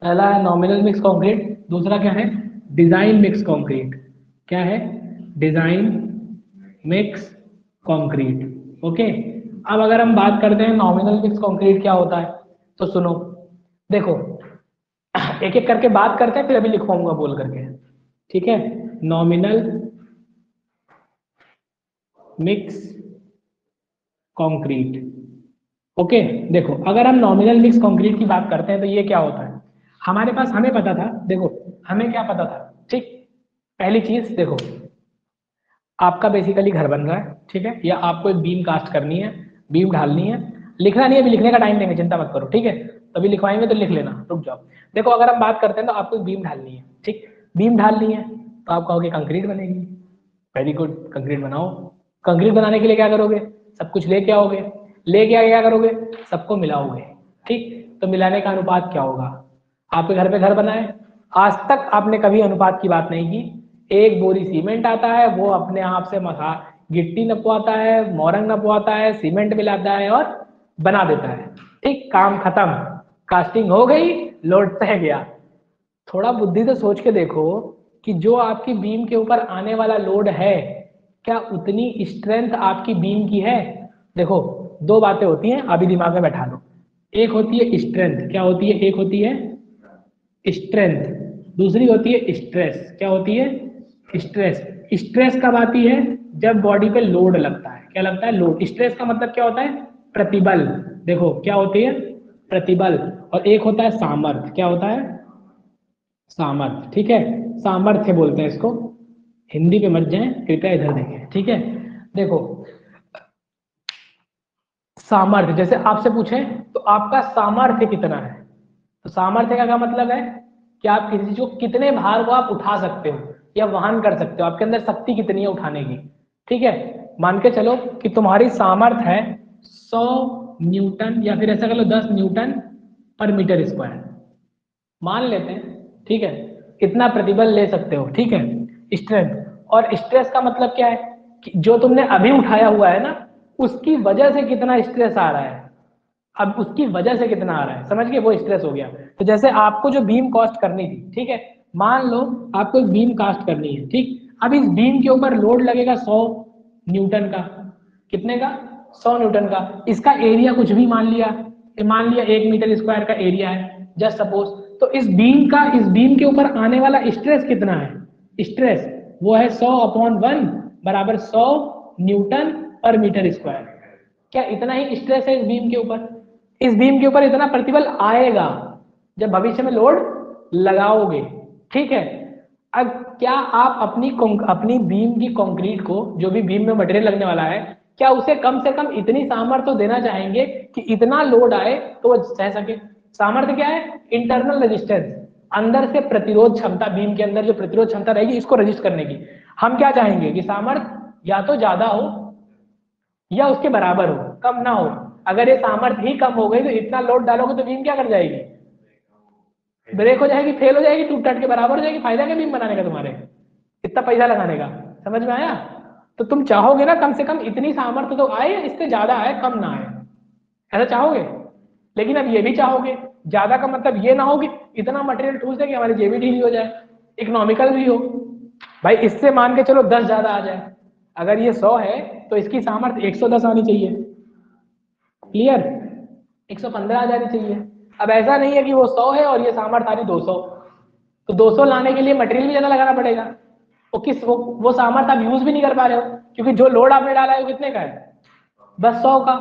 S1: पहला है नॉमिनल मिक्स कंक्रीट, दूसरा क्या है, डिजाइन मिक्स कंक्रीट। क्या है, डिजाइन मिक्स कंक्रीट, ओके। अब अगर हम बात करते हैं नॉमिनल मिक्स कंक्रीट क्या होता है, तो सुनो, देखो एक एक करके बात करते हैं, फिर अभी लिखवाऊंगा बोल करके, ठीक है। Nominal mix concrete, okay. देखो, अगर हम नॉमिनल मिक्स कंक्रीट की बात करते हैं तो ये क्या होता है, हमारे पास, हमें पता था, देखो हमें क्या पता था, ठीक। पहली चीज देखो, आपका बेसिकली घर बन रहा है, ठीक है, या आपको एक बीम कास्ट करनी है, बीम ढालनी है, लिखना नहीं है, अभी लिखने का टाइम देंगे, चिंता मत करो, ठीक है, तभी लिखवाएंगे तो लिख लेना, रुक जाओ। देखो, अगर हम बात करते हैं तो आपको एक बीम ढालनी है, ठीक, बीम ढालनी है तो आप कहोगे कंक्रीट बनेगी, वेरी गुड, कंक्रीट बनाओ। कंक्रीट बनाने के लिए क्या करोगे, सब कुछ लेके आओगे, लेके आके क्या करोगे, सबको मिलाओगे, ठीक। तो मिलाने का अनुपात क्या होगा, आपके घर पे घर बनाए, आज तक आपने कभी अनुपात की बात नहीं की, एक बोरी सीमेंट आता है, वो अपने आप से मसा गिट्टी नपवाता है, मोरंग नपवाता है, सीमेंट मिलाता है और बना देता है। ठीक, काम खत्म, कास्टिंग हो गई, लोड सह गया। थोड़ा बुद्धि से सोच के देखो कि जो आपकी बीम के ऊपर आने वाला लोड है, क्या उतनी स्ट्रेंथ आपकी बीम की है? देखो, दो बातें होती हैं, अभी दिमाग में बैठा लो। एक होती है स्ट्रेंथ, क्या होती है? एक होती है स्ट्रेंथ, दूसरी होती है स्ट्रेस। क्या होती है? स्ट्रेस। स्ट्रेस कब आती है? जब बॉडी पे लोड लगता है। क्या लगता है? लोड। स्ट्रेस का मतलब क्या होता है? प्रतिबल। देखो क्या होती है? प्रतिबल। और एक होता है सामर्थ्य। क्या होता है? सामर्थ्य। ठीक है, सामर्थ्य बोलते हैं इसको। हिंदी पे मत जाएं, कृपया इधर देखें। ठीक है, देखो सामर्थ्य, जैसे आपसे पूछें तो आपका सामर्थ्य कितना है, तो सामर्थ्य का क्या मतलब है कि आप किसी चीज को, कितने भार को आप उठा सकते हो या वहन कर सकते हो, आपके अंदर शक्ति कितनी है उठाने की। ठीक है, मान के चलो कि तुम्हारी सामर्थ्य है 100 न्यूटन, या फिर ऐसा कर लो 10 न्यूटन पर मीटर स्क्वायर, मान लेते हैं। ठीक है, इतना प्रतिबल ले सकते हो। ठीक है, स्ट्रेंथ। और स्ट्रेस का मतलब क्या है कि जो तुमने अभी उठाया हुआ है ना, उसकी वजह से कितना स्ट्रेस आ रहा है, अब उसकी वजह से कितना आ रहा है, समझ गए? वो स्ट्रेस हो गया। तो जैसे आपको जो बीम कास्ट करनी थी, ठीक है, मान लो आपको एक बीम कास्ट करनी है। ठीक, अब इस बीम के ऊपर लोड लगेगा 100 न्यूटन का। कितने का? 100 न्यूटन का। इसका एरिया कुछ भी मान लिया, 1 मीटर स्क्वायर का एरिया है जस्ट सपोज। तो इस बीम के ऊपर आने वाला स्ट्रेस कितना है? स्ट्रेस वो है 100/1 बराबर 100 न्यूटन पर मीटर स्क्वायर। क्या इतना ही स्ट्रेस है इस बीम के ऊपर? इस बीम के ऊपर इतना प्रतिबल आएगा जब भविष्य में लोड लगाओगे। ठीक है, अब क्या आप अपनी बीम की कंक्रीट को, जो भी बीम में मटेरियल लगने वाला है, क्या उसे कम से कम इतनी सामर्थ्य तो देना चाहेंगे कि इतना लोड आए तो वो सह सके? सामर्थ्य क्या है? इंटरनल रेजिस्टेंस, अंदर से प्रतिरोध क्षमता, बीम के अंदर जो प्रतिरोध क्षमता रहेगी इसको रजिस्ट करने की। हम क्या चाहेंगे कि सामर्थ्य या तो ज्यादा हो या उसके बराबर हो, कम ना हो। अगर ये सामर्थ्य ही कम हो गई तो इतना लोड डालोगे तो बीम क्या कर जाएगी? ब्रेक हो जाएगी, फेल हो जाएगी, टूट टाट के बराबर हो जाएगी। फायदा क्या बीम बनाने का तुम्हारे, इतना पैसा लगाने का? समझ में आया? तो तुम चाहोगे ना कम से कम इतनी सामर्थ्य तो आए, इससे ज्यादा आए, कम ना आए, ऐसा चाहोगे। लेकिन अब ये भी चाहोगे, ज्यादा का मतलब ये ना हो कि इतना मटेरियल ठूस दे कि हमारी जेबी ढीली हो जाए, इकोनॉमिकल भी हो। भाई इससे मान के चलो 10 ज्यादा आ जाए, अगर ये 100 है तो इसकी सामर्थ्य 110 आनी चाहिए। क्लियर? 115 आ जानी चाहिए। अब ऐसा नहीं है कि वो 100 है और ये सामर्थ्य आ रही 200, तो 200 लाने के लिए मटेरियल भी ज्यादा लगाना पड़ेगा। वो सामर्थ्य आप यूज भी नहीं कर पा रहे हो, क्योंकि जो लोड आपने डाला है वो कितने का है? बस 100 का।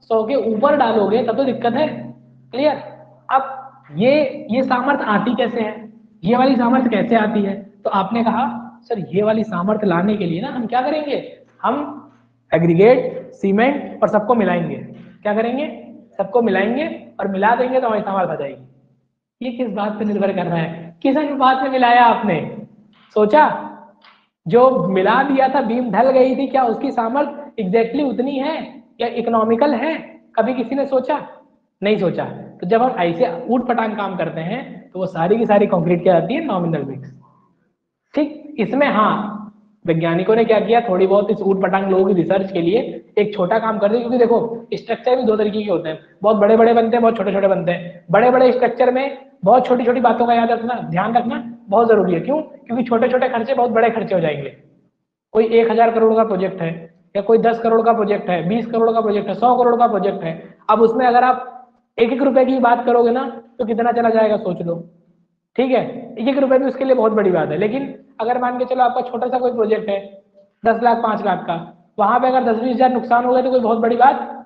S1: 100 के ऊपर डालोगे तब तो दिक्कत है। क्लियर? अब ये सामर्थ्य आती कैसे है, ये वाली सामर्थ्य कैसे आती है? तो आपने कहा सर ये वाली सामर्थ्य लाने के लिए ना हम क्या करेंगे, हम एग्रीगेट सीमेंट और सबको मिलाएंगे। क्या करेंगे? सबको मिलाएंगे और मिला देंगे तो हमारी सामर्थ्य आ जाएगी। ये किस बात पे निर्भर कर रहा है? किस अनुपात में मिलाया आपने? सोचा? जो मिला दिया था, बीम ढल गई थी, क्या उसकी सामर्थ्य एग्जैक्टली उतनी है या इकोनॉमिकल है? कभी किसी ने सोचा? नहीं सोचा। तो जब हम ऐसे ऊट पटांग काम करते हैं तो वो सारी की सारी कंक्रीट क्या आती है? Nominal mix. ठीक, इसमें हाँ वैज्ञानिकों ने क्या किया, थोड़ी बहुत इस ऊट पटांग लोगों की रिसर्च के लिए एक छोटा काम कर दिया। क्योंकि देखो स्ट्रक्चर भी दो तरीके के होते हैं, बहुत बड़े बड़े बनते हैं, बहुत छोटे छोटे बनते हैं। बड़े बड़े स्ट्रक्चर में बहुत छोटी छोटी बातों का याद रखना, ध्यान रखना बहुत जरूरी है। क्यों? क्योंकि छोटे छोटे खर्चे बहुत बड़े खर्चे हो जाएंगे। कोई 1000 करोड़ का प्रोजेक्ट है, या कोई 10 करोड़ का प्रोजेक्ट है, 20 करोड़ का प्रोजेक्ट है, 100 करोड़ का प्रोजेक्ट है। अब उसमें अगर आप एक एक रुपए की बात करोगे ना तो कितना चला जाएगा सोच लो। ठीक है, एक एक रुपए भी उसके लिए बहुत बड़ी बात है। लेकिन अगर मान के चलो आपका छोटा सा कोई प्रोजेक्ट है 10 लाख 5 लाख का, वहां पे अगर 10-20 हजार नुकसान हो गए तो कोई बहुत बड़ी बात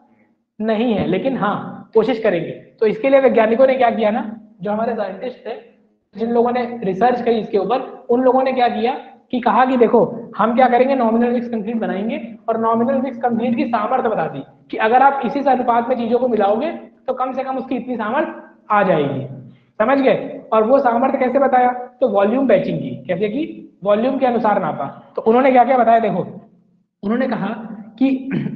S1: नहीं है। लेकिन हाँ कोशिश करेंगे। तो इसके लिए वैज्ञानिकों ने क्या किया ना, जो हमारे साइंटिस्ट थे, जिन लोगों ने रिसर्च करी इसके ऊपर, उन लोगों ने क्या किया कि कहा कि देखो हम क्या करेंगे, नॉमिनल मिक्स कंक्रीट बनाएंगे और नॉमिनल मिक्स कंक्रीट की सामर्थ्य बता दी कि अगर आप इसी अनुपात में चीजों को मिलाओगे तो कम से कम उसकी इतनी सामर्थ्य आ जाएगी। समझ गए? और वो सामर्थ्य कैसे बताया? तो वॉल्यूम बैचिंग की। कैसे की? वॉल्यूम के अनुसार नापा। तो उन्होंने क्या क्या बताया, देखो उन्होंने कहा कि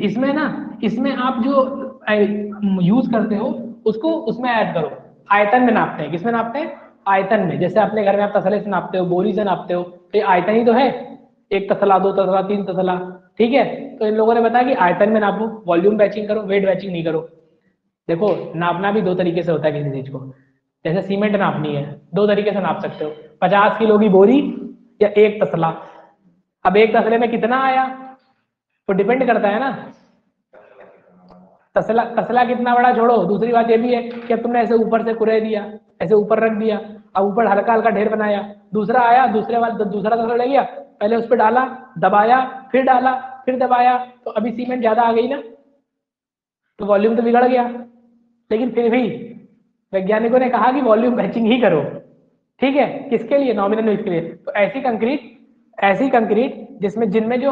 S1: इसमें ना, इसमें आप जो यूज करते हो उसको उसमें ऐड करो। आयतन में नापते हैं, किसमें नापते हैं? आयतन में, जैसे अपने घर में आप तसले से नापते हो, बोरी से नापते हो, तो ये आयतन ही तो है, एक तसला, दो तसला, तीन तसला, ठीक है। तो इन लोगों ने बताया कि आयतन में नापो, वॉल्यूम बैचिंग करो, वेट बैचिंग नहीं करो। देखो नापना भी दो तरीके से होता है किसी चीज को, जैसे सीमेंट नापनी है, दो तरीके से नाप सकते हो, 50 किलो की बोरी या एक तसला। अब एक तसले में कितना आया तो डिपेंड करता है ना, तसला तसला कितना बड़ा छोड़ो, दूसरी बात ये भी है कि अब तुमने ऐसे ऊपर से कुरे दिया, ऐसे ऊपर रख दिया, अब ऊपर हल्का हल्का ढेर बनाया, दूसरा आया, दूसरे बाद दूसरा तसला ले गया, पहले उस पर डाला, दबाया, फिर डाला, फिर दबाया, तो अभी सीमेंट ज्यादा आ गई ना, तो वॉल्यूम तो बिगड़ गया। लेकिन फिर भी वैज्ञानिकों ने कहा कि वॉल्यूम बैचिंग ही करो, ठीक है, किसके लिए, नॉमिनल वेट के लिए। तो ऐसी कंक्रीट जिसमें जिनमें जो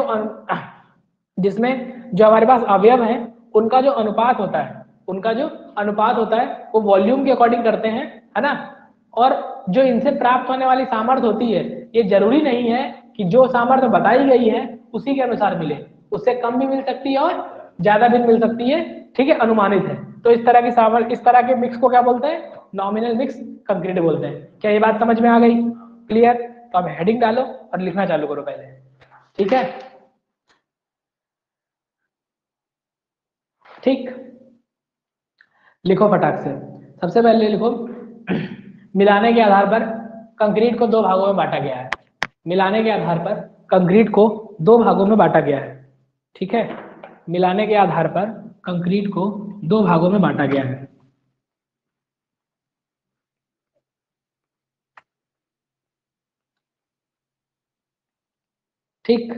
S1: जिसमें जो हमारे पास अवयव हैं उनका जो अनुपात होता है, उनका जो अनुपात होता है वो वॉल्यूम के अकॉर्डिंग करते हैं, है ना। और जो इनसे प्राप्त होने वाली सामर्थ्य होती है, ये जरूरी नहीं है कि जो सामर्थ्य बताई गई है उसी के अनुसार मिले, उससे कम भी मिल सकती है और ज्यादा भी मिल सकती है, ठीक है, अनुमानित है। तो इस तरह की सामर्थ्य, इस तरह के मिक्स को क्या बोलते हैं, नॉमिनल मिक्स कंक्रीट बोलते हैं। क्या ये बात समझ में आ गई, क्लियर। तो अब हेडिंग डालो और लिखना चालू करो पहले, ठीक है, ठीक। लिखो फटाक से, सबसे पहले लिखो मिलाने के आधार पर कंक्रीट को दो भागों में बांटा गया है। मिलाने के आधार पर कंक्रीट को दो भागों में बांटा गया है, ठीक है। मिलाने के आधार पर कंक्रीट को दो भागों में बांटा गया है, ठीक।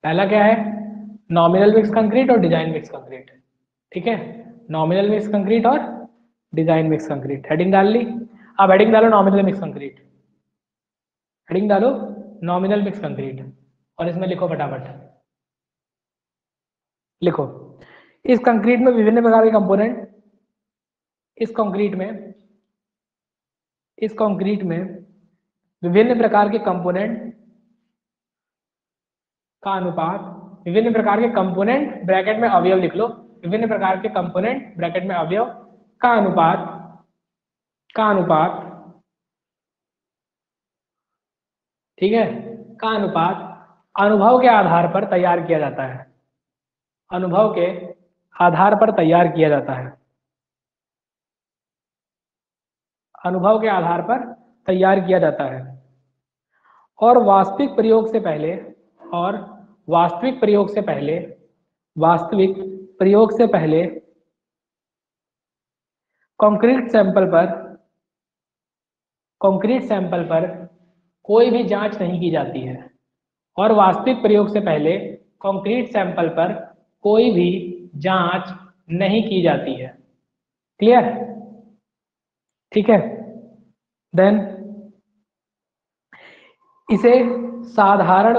S1: पहला क्या है, नॉमिनल मिक्स कंक्रीट और डिजाइन मिक्स कंक्रीट, ठीक है। नॉमिनल मिक्स कंक्रीट और डिजाइन मिक्स कंक्रीट, हेडिंग डाल ली। अब हेडिंग डालो नॉमिनल मिक्स कंक्रीट, हेडिंग डालो नॉमिनल मिक्स कंक्रीट, और इसमें लिखो फटाफट, लिखो इस कंक्रीट में विभिन्न प्रकार के कंपोनेंट, इस कंक्रीट में इस कंक्रीट में विभिन्न प्रकार के कंपोनेंट का अनुपात, विभिन्न प्रकार के कंपोनेंट ब्रैकेट में अवयव लिख लो, विभिन्न प्रकार के कंपोनेंट ब्रैकेट में अवयव का अनुपात, का अनुपात, ठीक है, का अनुपात अनुभव के आधार पर तैयार किया जाता है, अनुभव के आधार पर तैयार किया जाता है, अनुभव के आधार पर तैयार किया जाता है। और वास्तविक प्रयोग से पहले, और वास्तविक प्रयोग से पहले, वास्तविक प्रयोग से पहले कंक्रीट सैंपल पर, कंक्रीट सैंपल पर कोई भी जांच नहीं की जाती है। और वास्तविक प्रयोग से पहले कंक्रीट सैंपल पर कोई भी जांच नहीं की जाती है, क्लियर, ठीक है। देन इसे साधारण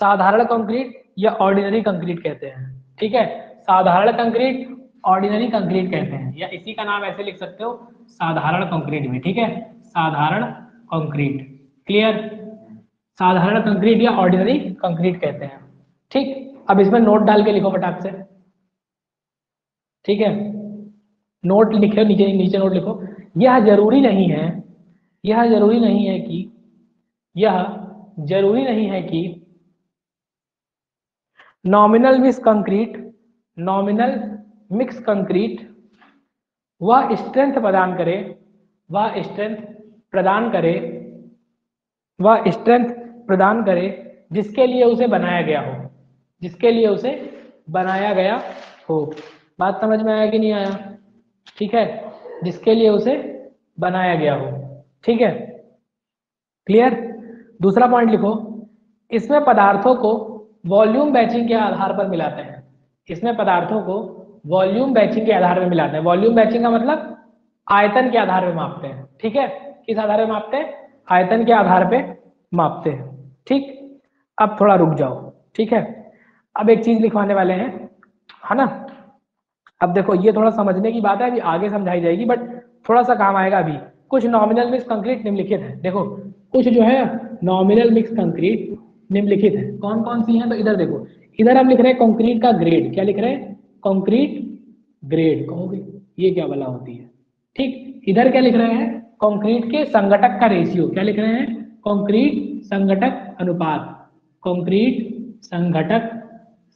S1: साधारण कंक्रीट या ऑर्डिनरी कंक्रीट कहते हैं, ठीक है। साधारण कंक्रीट, ऑर्डिनरी कंक्रीट कहते हैं, या इसी का नाम ऐसे लिख सकते हो साधारण कंक्रीट भी, ठीक है, साधारण कंक्रीट, क्लियर। साधारण कंक्रीट या ऑर्डिनरी कंक्रीट कहते हैं, ठीक। अब इसमें नोट डाल के लिखो फटाक से, ठीक है, नोट लिखो, नीचे नीचे नोट लिखो। यह जरूरी नहीं है, यह जरूरी नहीं है कि, यह जरूरी नहीं है कि nominal mix concrete, nominal mix concrete वह स्ट्रेंथ प्रदान करे, वह स्ट्रेंथ प्रदान करे, वह स्ट्रेंथ प्रदान करे जिसके लिए उसे बनाया गया हो, जिसके लिए उसे बनाया गया हो। बात समझ में आया कि नहीं आया, ठीक है, जिसके लिए उसे बनाया गया हो, ठीक है, क्लियर। दूसरा पॉइंट लिखो, इसमें पदार्थों को वॉल्यूम बैचिंग के आधार पर मिलाते हैं, इसमें पदार्थों को वॉल्यूम बैचिंग के आधार पर मिलाते हैं। वॉल्यूम बैचिंग का मतलब आयतन के आधार पर मापते हैं, ठीक है, किस आधार पर मापते हैं, आयतन के आधार पे मापते हैं, ठीक। अब थोड़ा रुक जाओ, ठीक है, अब एक चीज लिखवाने वाले हैं, है ना। अब देखो ये थोड़ा समझने की बात है, अभी आगे समझाई जाएगी, बट थोड़ा सा काम आएगा अभी। कुछ नॉमिनल मिक्स कंक्रीट निम्नलिखित है, देखो कुछ जो है नॉमिनल मिक्स कंक्रीट निम्नलिखित है, कौन कौन सी हैं, तो इधर देखो, इधर हम लिख रहे हैं कंक्रीट का ग्रेड, क्या लिख रहे हैं, कंक्रीट ग्रेड कहोगे, ये क्या वाला होती है। ठीक, इधर क्या लिख रहे हैं, कंक्रीट के संघटक का रेशियो, क्या लिख रहे हैं, कंक्रीट संघटक अनुपात, कंक्रीट संघटक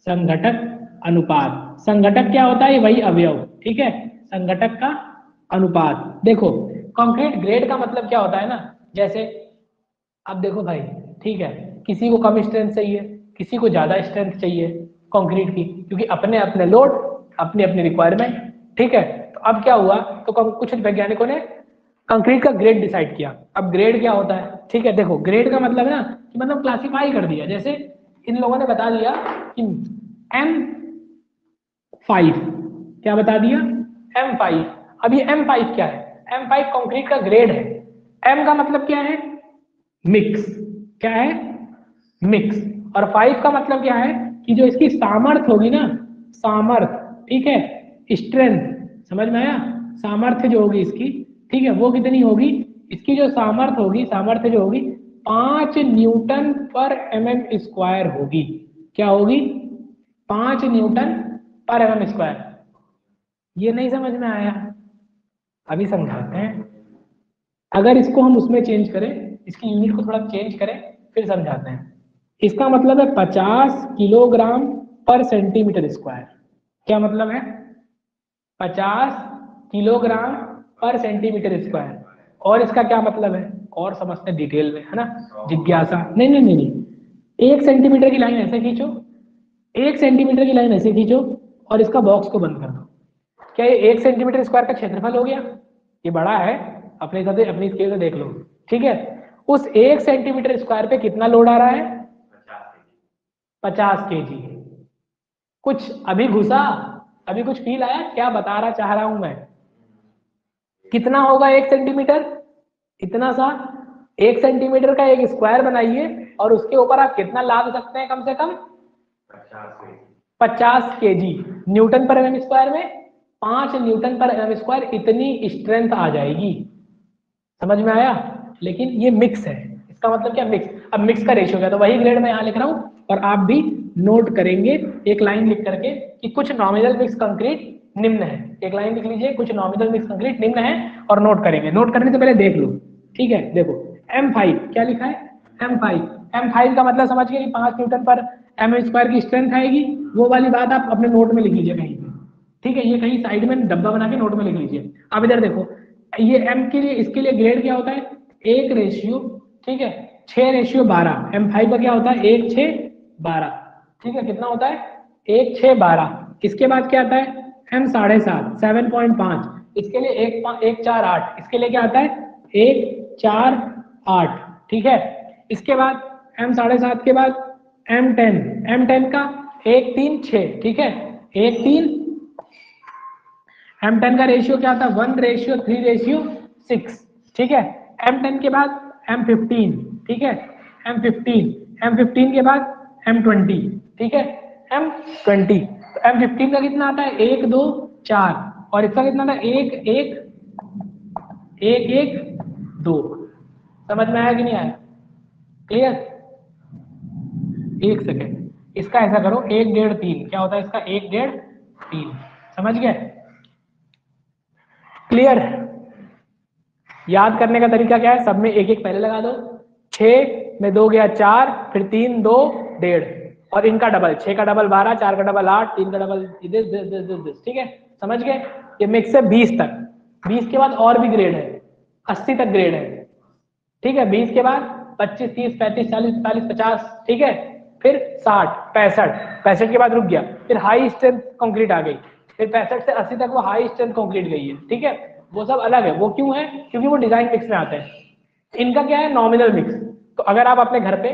S1: संघटक अनुपात। संघटक क्या होता है, वही अवयव, ठीक है, संघटक का अनुपात। देखो कंक्रीट ग्रेड का मतलब क्या होता है ना, जैसे अब देखो भाई, ठीक है, किसी को कम स्ट्रेंथ चाहिए, किसी को ज्यादा स्ट्रेंथ चाहिए कंक्रीट की, क्योंकि अपने अपने लोड, अपनी अपनी रिक्वायरमेंट, ठीक है। तो अब क्या हुआ, तो कुछ वैज्ञानिकों ने कंक्रीट का ग्रेड डिसाइड किया। अब ग्रेड क्या होता है, ठीक है, देखो ग्रेड का मतलब है ना कि मतलब क्लासिफाई कर दिया। जैसे इन लोगों ने बता दिया कि M5, क्या बता दिया, M5। अब ये M5 क्या है, M5 कंक्रीट का ग्रेड है। M का मतलब क्या है, मिक्स, क्या है, मिक्स। और 5 का मतलब क्या है कि जो इसकी सामर्थ होगी ना, सामर्थ, ठीक है, स्ट्रेंथ, समझ में आया, सामर्थ्य जो होगी इसकी, ठीक है, वो कितनी होगी, इसकी जो सामर्थ होगी, सामर्थ्य जो होगी 5 न्यूटन पर mm² होगी। क्या होगी, 5 न्यूटन पर mm²। ये नहीं समझ में आया, अभी समझाते हैं। अगर इसको हम उसमें चेंज करें, इसकी यूनिट को थोड़ा चेंज करें, फिर समझाते हैं। इसका मतलब है 50 किलोग्राम पर सेंटीमीटर स्क्वायर। क्या मतलब है, 50 किलोग्राम पर सेंटीमीटर स्क्वायर। और इसका क्या मतलब है, और समझते हैं डिटेल में, है ना, जिज्ञासा। नहीं नहीं नहीं नहीं, 1 सेंटीमीटर की लाइन ऐसे खींचो, 1 सेंटीमीटर की लाइन ऐसे खींचो, और इसका बॉक्स को बंद कर दो। क्या ये 1 सेंटीमीटर स्क्वायर का क्षेत्रफल हो गया, ये बड़ा है, अपने साथ अपनी स्केल से देख लो, ठीक है। उस 1 सेंटीमीटर स्क्वायर पे कितना लोड आ रहा है, 50 केजी। कुछ अभी घुसा, अभी कुछ फील आया, क्या बता रहा चाह रहा हूं मैं, कितना होगा 1 सेंटीमीटर, इतना सा। 1 सेंटीमीटर का एक स्क्वायर बनाइए और उसके ऊपर आप कितना लाद सकते हैं, कम से कम 50 केजी। न्यूटन पर mm² में 5 न्यूटन पर mm², इतनी स्ट्रेंथ आ जाएगी। समझ में आया, लेकिन ये मिक्स है, इसका मतलब क्या, मिक्स। अब मिक्स का रेशियो क्या, तो वही ग्रेड मैं यहाँ लिख रहा हूँ, और आप भी नोट करेंगे एक लाइन लिख करके कि कुछ नॉमिनल मिक्स कंक्रीट निम्न है। एक लाइन लिख लीजिए, कुछ नॉमिनल मिक्स कंक्रीट निम्न है, और नोट करेंगे। नोट करने से पहले देख लो, ठीक है। देखो M5 क्या लिखा है, M5 का मतलब समझ गए कि 5 न्यूटन पर mm² की स्ट्रेंथ आएगी। वो वाली बात आप अपने नोट में लिख लीजिए कहीं पे, ठीक है, ये कहीं साइड में डब्बा बना के नोट में लिख लीजिए। अब इधर देखो, ये M के लिए, इसके लिए ग्रेड क्या होता है, 1 रेशियो, ठीक है, 6:12। M5 का क्या होता है, 1:6:12, ठीक है, कितना होता है, 1:6:12। इसके बाद क्या आता है, M7.5, 7.5, इसके लिए 1:4:8, इसके लिए क्या आता है, 1:4:8, ठीक है। इसके बाद M7.5 के बाद M10 का 1:3:6, ठीक है, 1:3। M10 का रेशियो क्या था, 1:3:6, ठीक है। M10 के बाद M15, ठीक है, M15 के बाद M20, ठीक है, M20। तो M15 का कितना आता है, 1 2 4, और इसका कितना था, 1 1 1 1 2। समझ में आया कि नहीं आया, क्लियर। एक सेकेंड, इसका ऐसा करो, 1 1.5 3, क्या होता है इसका, 1 1.5 3, समझ गए, क्लियर। याद करने का तरीका क्या है, सब में 1 1 पहले लगा दो, 6 में 2 गया 4, फिर 3 2 1.5, और इनका डबल, 6 का डबल 12, 4 का डबल 8, 3 का डबल दिस, ठीक है, समझ गए। ये मिक्स है 20 तक, 20 के बाद और भी ग्रेड है, 80 तक ग्रेड है, ठीक है। 20 के बाद 25 30 35 40 45 50, ठीक है, फिर 60 65, 65 के बाद रुक गया, फिर हाई स्ट्रेंथ कंक्रीट आ गई, फिर 65 से 80 तक वो हाई स्ट्रेंथ कंक्रीट गई है, ठीक है। वो सब अलग है, वो क्यों है, क्योंकि वो डिजाइन मिक्स में आते हैं। इनका क्या है, नॉमिनल मिक्स। तो अगर आप अपने घर पे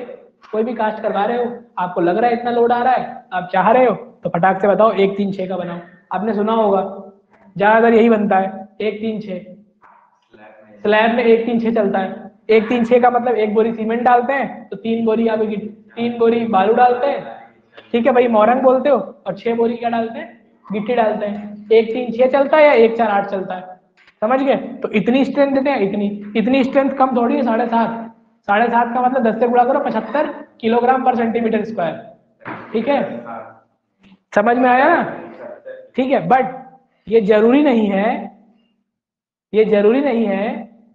S1: कोई भी कास्ट करवा रहे हो, आपको लग रहा है इतना लोड आ रहा है, आप चाह रहे हो, तो फटाक से बताओ 1 3 6 का बनाओ। आपने सुना होगा ज्यादातर यही बनता है, 1 3 6। स्लैब में 1 3 6 चलता है। 1 3 6 का मतलब 1 बोरी सीमेंट डालते हैं, तो 3 बोरी आप 3 बोरी बालू डालते हैं, ठीक है भाई, मोरंग बोलते हो, और 6 बोरी क्या डालते हैं, गिट्टी डालते हैं। 1 3 6 चलता है या 1 4 8 चलता है, समझ गए। तो इतनी स्ट्रेंथ देते हैं, इतनी स्ट्रेंथ कम थोड़ी है, 7.5। 7.5 का मतलब 10 से गुणा करो, 75 किलोग्राम पर सेंटीमीटर स्क्वायर, ठीक है, समझ में आया ना। ठीक है, बट ये जरूरी नहीं है, ये जरूरी नहीं है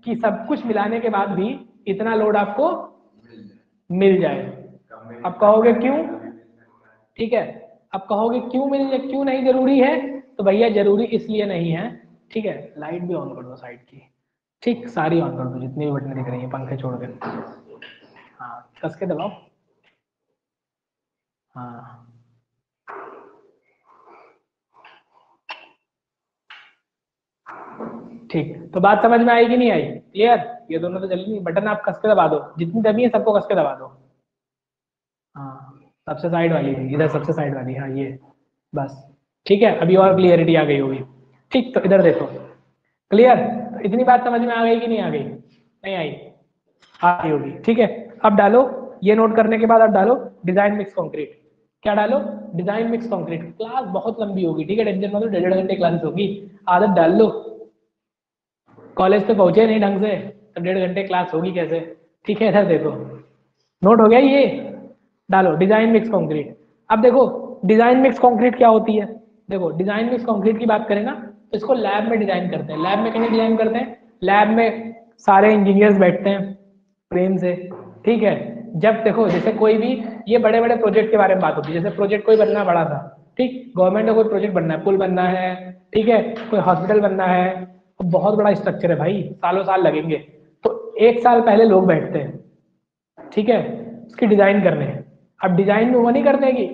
S1: कि सब कुछ मिलाने के बाद भी इतना लोड आपको मिल जाए। आप कहोगे क्यों? ठीक है, आप कहोगे क्यों मिल जाए, क्यों नहीं जरूरी है? तो भैया जरूरी इसलिए नहीं है, ठीक है, लाइट भी ऑन कर दो साइड की, ठीक, सारी ऑन कर दो जितनी भी बटन दिख रही है पंखे छोड़ के। हाँ, कस के दबाओ। हाँ, ठीक, तो बात समझ में आई कि नहीं आई? क्लियर? ये दोनों तो चल नहीं, बटन आप कस के दबा दो, जितनी दबी है सबको कस के दबा दो। हाँ, सबसे साइड वाली है, इधर सबसे साइड वाली, हाँ ये, बस, ठीक है, अभी और क्लियरिटी आ गई होगी। ठीक, तो इधर देखो, क्लियर? तो इतनी बात समझ में आ गई कि नहीं आ गई? नहीं आई? आ गई होगी, ठीक है। अब डालो, ये नोट करने के बाद अब डालो डिजाइन मिक्स कंक्रीट। क्या डालो? Design mix concrete. क्लास बहुत लंबी होगी, ठीक है, टेंशन मत लो, 1.5 घंटे क्लास होगी, आदत डाल लो। कॉलेज पे पहुंचे नहीं ढंग से तो 1.5 घंटे क्लास होगी कैसे? ठीक है, इधर देखो, नोट हो गया ये? डालो डिजाइन मिक्स कंक्रीट। अब देखो डिजाइन मिक्स कंक्रीट क्या होती है। देखो डिजाइन मिक्स कंक्रीट की बात करें ना, तो इसको लैब में डिजाइन करते हैं। लैब में कैसे डिजाइन करते हैं? लैब में सारे इंजीनियर्स बैठते हैं प्रेम से, ठीक है। जब देखो जैसे कोई भी, ये बड़े बड़े प्रोजेक्ट के बारे में बात होती है, जैसे प्रोजेक्ट कोई बनना बड़ा था, ठीक, गवर्नमेंट का कोई प्रोजेक्ट बनना है, पुल बनना है, ठीक है, कोई हॉस्पिटल बनना है, तो बहुत बड़ा स्ट्रक्चर है भाई, सालों साल लगेंगे। तो 1 साल पहले लोग बैठते हैं, ठीक है, उसकी डिजाइन करने। अब डिजाइन में वो नहीं करते कि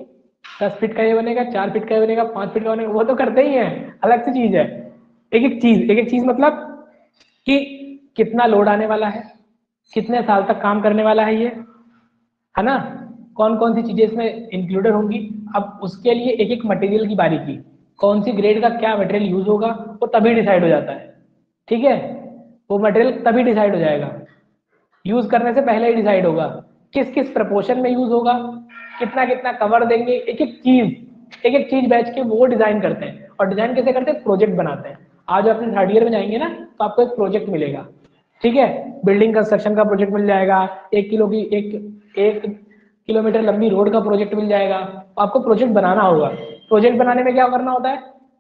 S1: 10 फीट का ये बनेगा, 4 फीट का ये बनेगा, 5 फीट का बनेगा, वो तो करते ही हैं, अलग सी चीज है। एक एक चीज मतलब कि कितना लोड आने वाला है, कितने साल तक काम करने वाला है ये, है ना, कौन कौन सी चीजें इसमें इंक्लूडेड होंगी। अब उसके लिए एक एक मटेरियल की बारीकी, कौन सी ग्रेड का क्या मटेरियल यूज होगा, वो तभी डिसाइड हो जाता है, ठीक है, वो मटेरियल तभी डिसाइड हो जाएगा, यूज करने से पहले ही डिसाइड होगा, किस किस प्रपोर्शन में यूज होगा, कितना कितना कवर देंगे, एक एक चीज बैच के वो डिजाइन करते हैं। और डिजाइन कैसे करते हैं? प्रोजेक्ट बनाते हैं। आज अपने 3rd ईयर में जाएंगे ना, तो आपको एक प्रोजेक्ट मिलेगा, ठीक है, बिल्डिंग कंस्ट्रक्शन का प्रोजेक्ट मिल जाएगा, 1 किलोमीटर लंबी रोड का प्रोजेक्ट मिल जाएगा। तो आपको प्रोजेक्ट बनाना होगा। प्रोजेक्ट बनाने में क्या करना होता है?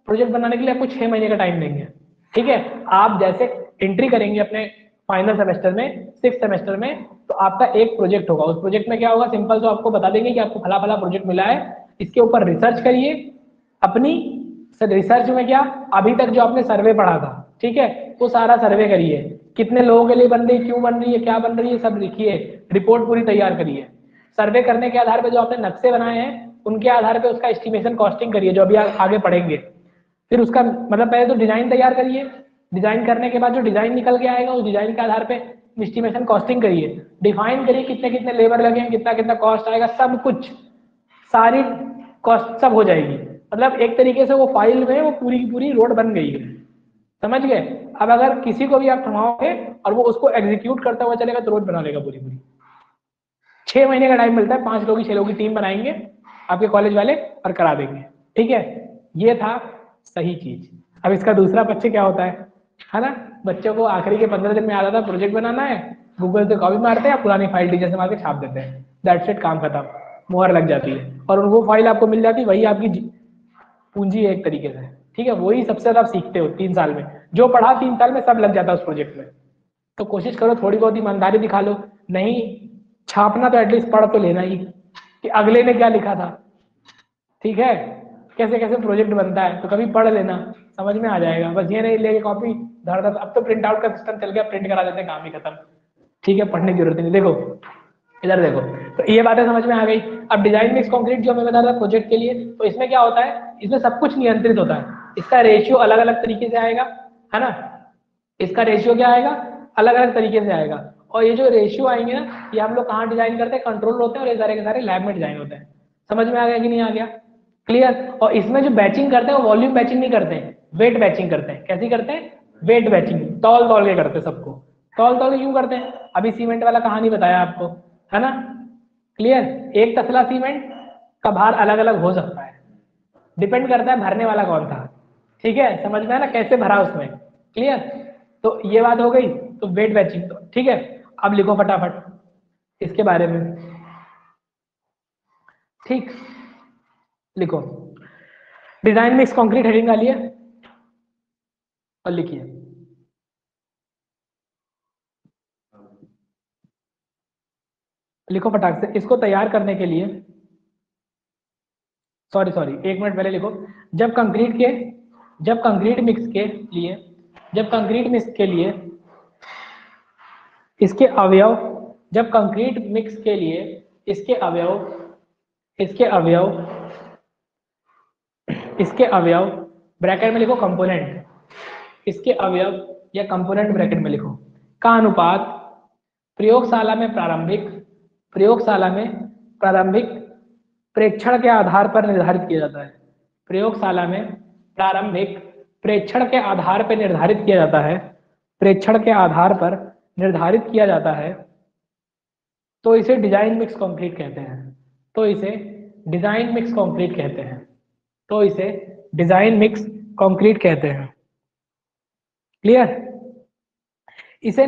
S1: प्रोजेक्ट बनाने के लिए आपको 6 महीने का टाइम देंगे, ठीक है। आप जैसे एंट्री करेंगे अपने फाइनल सेमेस्टर में, 6th सेमेस्टर में, तो आपका एक प्रोजेक्ट होगा। उस प्रोजेक्ट में क्या होगा? सिंपल, तो आपको बता देंगे कि आपको फला फला प्रोजेक्ट मिला है, इसके ऊपर रिसर्च करिए अपनी। रिसर्च में क्या, अभी तक जो आपने सर्वे पढ़ा था, ठीक है, वो सारा सर्वे करिए, कितने लोगों के लिए बन रही है, क्यों बन रही है, क्या बन रही है, सब लिखिए, रिपोर्ट पूरी तैयार करिए। सर्वे करने के आधार पर जो आपने नक्शे बनाए हैं, उनके आधार पर उसका एस्टिमेशन कॉस्टिंग करिए, जो अभी आगे पढ़ेंगे। फिर उसका मतलब पहले तो डिजाइन तैयार करिए, डिजाइन करने के बाद जो डिजाइन निकल के आएगा, उस डिजाइन के आधार पे एस्टिमेशन कॉस्टिंग करिए, डिफाइन करिए कितने कितने लेबर लगे, कितना कितना कॉस्ट आएगा, सब कुछ, सारी कॉस्ट सब हो जाएगी। मतलब एक तरीके से वो फाइल में वो पूरी की पूरी रोड बन गई है, समझ गए? अब अगर किसी को भी आप थमाओगे और वो उसको एग्जीक्यूट करता हुआ चलेगा, तो रोड बना लेगा पूरी पूरी। 6 महीने का टाइम मिलता है, 5 लोग की 6 लोग की टीम बनाएंगे आपके कॉलेज वाले और करा देंगे, ठीक है। ये था सही चीज। अब इसका दूसरा पक्ष क्या होता है ना, बच्चों को आखिरी के 15 दिन में आता था प्रोजेक्ट बनाना है, गूगल से कॉपी मारते हैं, पुरानी फाइल टीचर से मार के छाप देते हैं, दैट्स इट, काम खत्म, मुहर लग जाती है, और वो फाइल आपको मिल जाती है, वही आपकी पूंजी है एक तरीके से, ठीक है, वही सबसे ज्यादा सीखते हो 3 साल में, जो पढ़ा 3 साल में सब लग जाता है उस प्रोजेक्ट में। तो कोशिश करो थोड़ी बहुत ईमानदारी दिखा लो, नहीं छापना तो एटलीस्ट पढ़ तो लेना ही कि अगले ने क्या लिखा था, ठीक है, कैसे कैसे प्रोजेक्ट बनता है, तो कभी पढ़ लेना, समझ में आ जाएगा। बस ये नहीं लेके कॉपी धड़ धड़, अब तो प्रिंट आउट का सिस्टम चल गया, प्रिंट करा देते हैं, काम ही खत्म, ठीक है, पढ़ने की जरूरत नहीं। देखो इधर देखो, तो ये बातें समझ में आ गई। अब डिजाइन मिक्स कंक्रीट जो मैं बता रहा था प्रोजेक्ट के लिए, तो इसमें क्या होता है, इसमें सब कुछ नियंत्रित होता है, इसका रेशियो अलग अलग तरीके से आएगा, है ना, इसका रेशियो क्या आएगा, अलग अलग तरीके से आएगा। और ये जो रेशियो आएंगे ना, ये हम लोग कहाँ डिजाइन करते हैं, कंट्रोल होते हैं, और ये सारे के सारे लैब में डिजाइन होते हैं। समझ में आ गया कि नहीं आ गया? क्लियर? और इसमें जो बैचिंग करते हैं वो वॉल्यूम बैचिंग नहीं करते हैं, वेट बैचिंग करते हैं। कैसी करते हैं? वेट बैचिंग, तौल तौल के करते हैं सबको। तौल तौल के क्यों करते हैं? अभी सीमेंट वाला कहानी बताया आपको, है ना, क्लियर? एक तसला सीमेंट का भार अलग अलग हो सकता है, डिपेंड करता है भरने वाला कौन था, ठीक है, समझ में है ना, कैसे भरा उसमें, क्लियर? तो ये बात हो गई, तो वेट बैचिंग, तो ठीक है। अब लिखो फटाफट इसके बारे में, ठीक, लिखो डिजाइन मिक्स कंक्रीट हेडिंग डालिए और लिखिए। लिखो फटाक से। इसको तैयार करने के लिए, सॉरी सॉरी, एक मिनट पहले लिखो। जब कंक्रीट के जब कंक्रीट मिक्स के लिए जब कंक्रीट मिक्स के लिए इसके अवयव जब कंक्रीट मिक्स के लिए इसके अवयव इसके अवयव ब्रैकेट में लिखो कंपोनेंट, इसके अवयव या कंपोनेंट ब्रैकेट में लिखो, का अनुपात प्रयोगशाला में प्रारंभिक प्रेक्षण के आधार पर निर्धारित किया जाता है। प्रयोगशाला में प्रारंभिक प्रेक्षण के आधार पर निर्धारित किया जाता है। प्रेक्षण के आधार पर निर्धारित किया जाता है तो इसे डिजाइन मिक्स कंक्रीट कहते हैं। तो इसे डिजाइन मिक्स कंक्रीट कहते हैं। तो इसे डिजाइन मिक्स कंक्रीट कहते हैं। क्लियर? इसे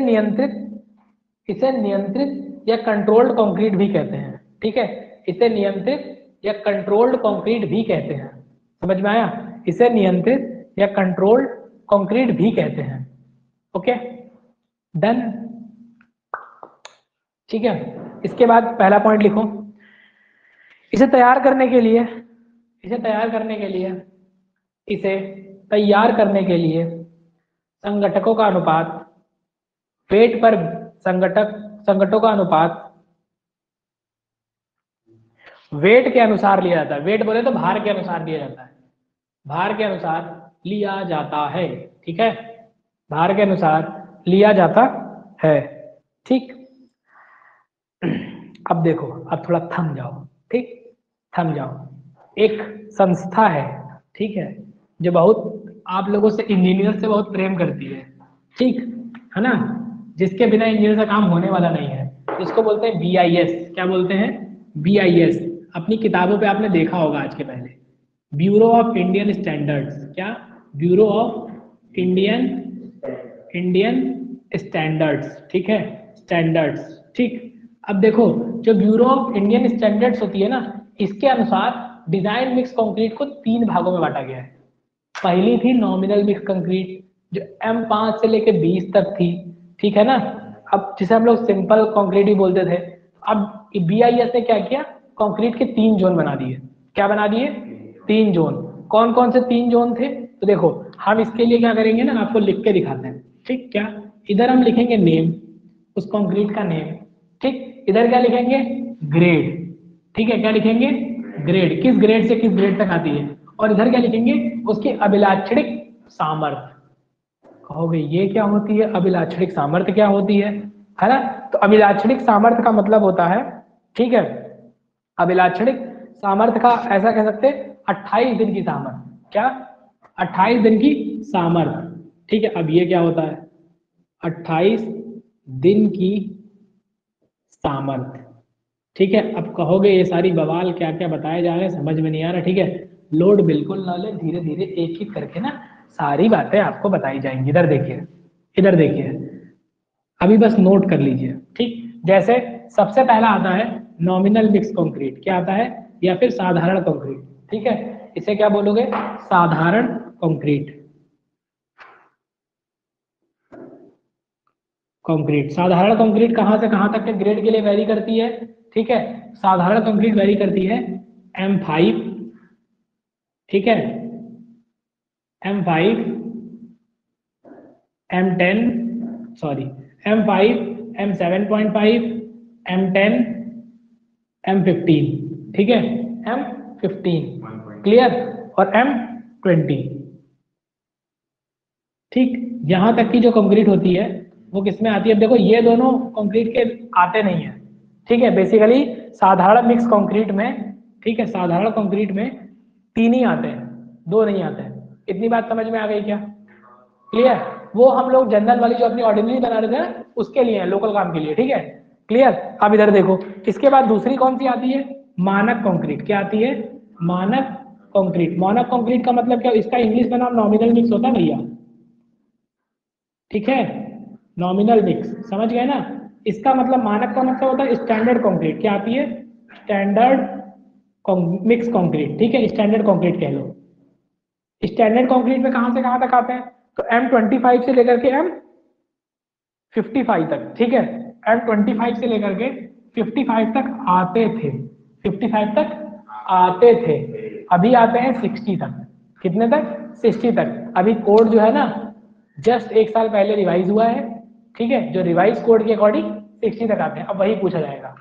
S1: नियंत्रित या कंट्रोल्ड कंक्रीट भी कहते हैं। ठीक है, इसे नियंत्रित या कंट्रोल्ड कंक्रीट भी कहते हैं। समझ में आया? इसे नियंत्रित या कंट्रोल्ड कंक्रीट भी कहते हैं। Okay, done. ठीक है, इसके बाद पहला पॉइंट लिखो। इसे तैयार करने के लिए संगठकों का अनुपात वेट पर संगठों का अनुपात वेट के अनुसार लिया जाता है। वेट बोले तो भार के अनुसार लिया जाता है। भार के अनुसार लिया जाता है। ठीक है, भार के अनुसार लिया जाता है। ठीक, अब देखो, अब थोड़ा थम जाओ। ठीक, थम जाओ। एक संस्था है, ठीक है, जो बहुत आप लोगों से इंजीनियर से बहुत प्रेम करती है। ठीक है ना, जिसके बिना इंजीनियर का काम होने वाला नहीं है। इसको बोलते हैं BIS। क्या बोलते हैं? BIS। अपनी किताबों पे आपने देखा होगा आज के पहले, ब्यूरो ऑफ इंडियन स्टैंडर्ड्स। क्या? Bureau of Indian standards. ठीक है, स्टैंडर्ड्स। ठीक, अब देखो, जो ब्यूरो ऑफ इंडियन स्टैंडर्ड्स होती है ना, इसके अनुसार डिजाइन मिक्स कंक्रीट को 3 भागों में बांटा गया है। पहली थी नॉमिनल मिक्स कंक्रीट, जो M5 से लेके 20 तक थी। ठीक है ना, अब जिसे हम लोग सिंपल कंक्रीट ही बोलते थे। अब BIS ने क्या किया? कंक्रीट के 3 जोन बना दिए। क्या बना दिए? 3 जोन। कौन कौन से 3 जोन थे? तो देखो, हम इसके लिए क्या करेंगे ना, आपको लिख के दिखाते हैं। ठीक, क्या? इधर हम लिखेंगे नेम, उस कंक्रीट का नेम। ठीक, इधर क्या लिखेंगे? ग्रेड। ठीक है, क्या लिखेंगे? ग्रेड, किस ग्रेड से किस ग्रेड तक आती है। और इधर क्या लिखेंगे? उसकी अभिलाक्षणिक सामर्थ्य। कहोगे ये क्या होती है? अभिलाक्षणिक सामर्थ्य क्या होती है ना? तो अभिलाक्षणिक सामर्थ्य का मतलब होता है, ठीक है, अभिलाक्षणिक सामर्थ्य का ऐसा कह सकते हैं 28 दिन की सामर्थ्य। क्या? 28 दिन की सामर्थ्य। ठीक है, अब ये क्या होता है? 28 दिन की सामर्थ्य। ठीक है, अब कहोगे ये सारी बवाल क्या क्या बताए जा रहे हैं, समझ में नहीं आ रहा। ठीक है, लोड बिल्कुल ना ले, धीरे धीरे एक एक करके ना सारी बातें आपको बताई जाएंगी। इधर देखिए, इधर देखिए, अभी बस नोट कर लीजिए। ठीक, जैसे सबसे पहला आता है नॉमिनल मिक्स कंक्रीट। क्या आता है? या फिर साधारण कंक्रीट। ठीक है, इसे क्या बोलोगे? साधारण कंक्रीट। कंक्रीट, साधारण कंक्रीट कहां से कहां तक के ग्रेड के लिए वैरी करती है? ठीक है, साधारण कंक्रीट वैरी करती है M5, ठीक है, M5, M10, sorry, M5, M7.5, M10, M15। ठीक है, M15 क्लियर, और M20। ठीक, यहां तक की जो कंक्रीट होती है वो किसमें आती है? अब देखो, ये दोनों कंक्रीट के आते नहीं है। ठीक है, बेसिकली साधारण मिक्स कंक्रीट में, ठीक है, साधारण कंक्रीट में 3 ही आते हैं, 2 नहीं आते हैं। इतनी बात समझ में आ गई क्या? क्लियर? वो हम लोग जनरल वाली जो अपनी ऑर्डिनरी बना रहे थे ना, उसके लिए है, लोकल काम के लिए। ठीक है, क्लियर? अब इधर देखो, इसके बाद दूसरी कौन सी आती है? मानक कंक्रीट। क्या आती है? मानक कंक्रीट। मानक कंक्रीट का मतलब क्या? इसका इंग्लिश में नाम नॉमिनल मिक्स होता है भैया। ठीक है, नॉमिनल मिक्स, समझ गए ना? इसका मतलब, मानक का मतलब होता है स्टैंडर्ड कंक्रीट। क्या आती है? Standard mix concrete. ठीक है, स्टैंडर्ड कंक्रीट कह लो। स्टैंडर्ड कंक्रीट में कहां से कहां तक आते हैं, तो M25 से लेकर के M55 तक, ठीक है, M25 से लेकर के 55 तक आते थे, 55 तक आते थे, अभी आते हैं 60 तक। कितने तक? 60 तक। अभी कोड जो है ना जस्ट एक साल पहले रिवाइज हुआ है, ठीक है, जो रिवाइज कोड के अकॉर्डिंग 60 तक आते हैं। अब वही पूछा जाएगा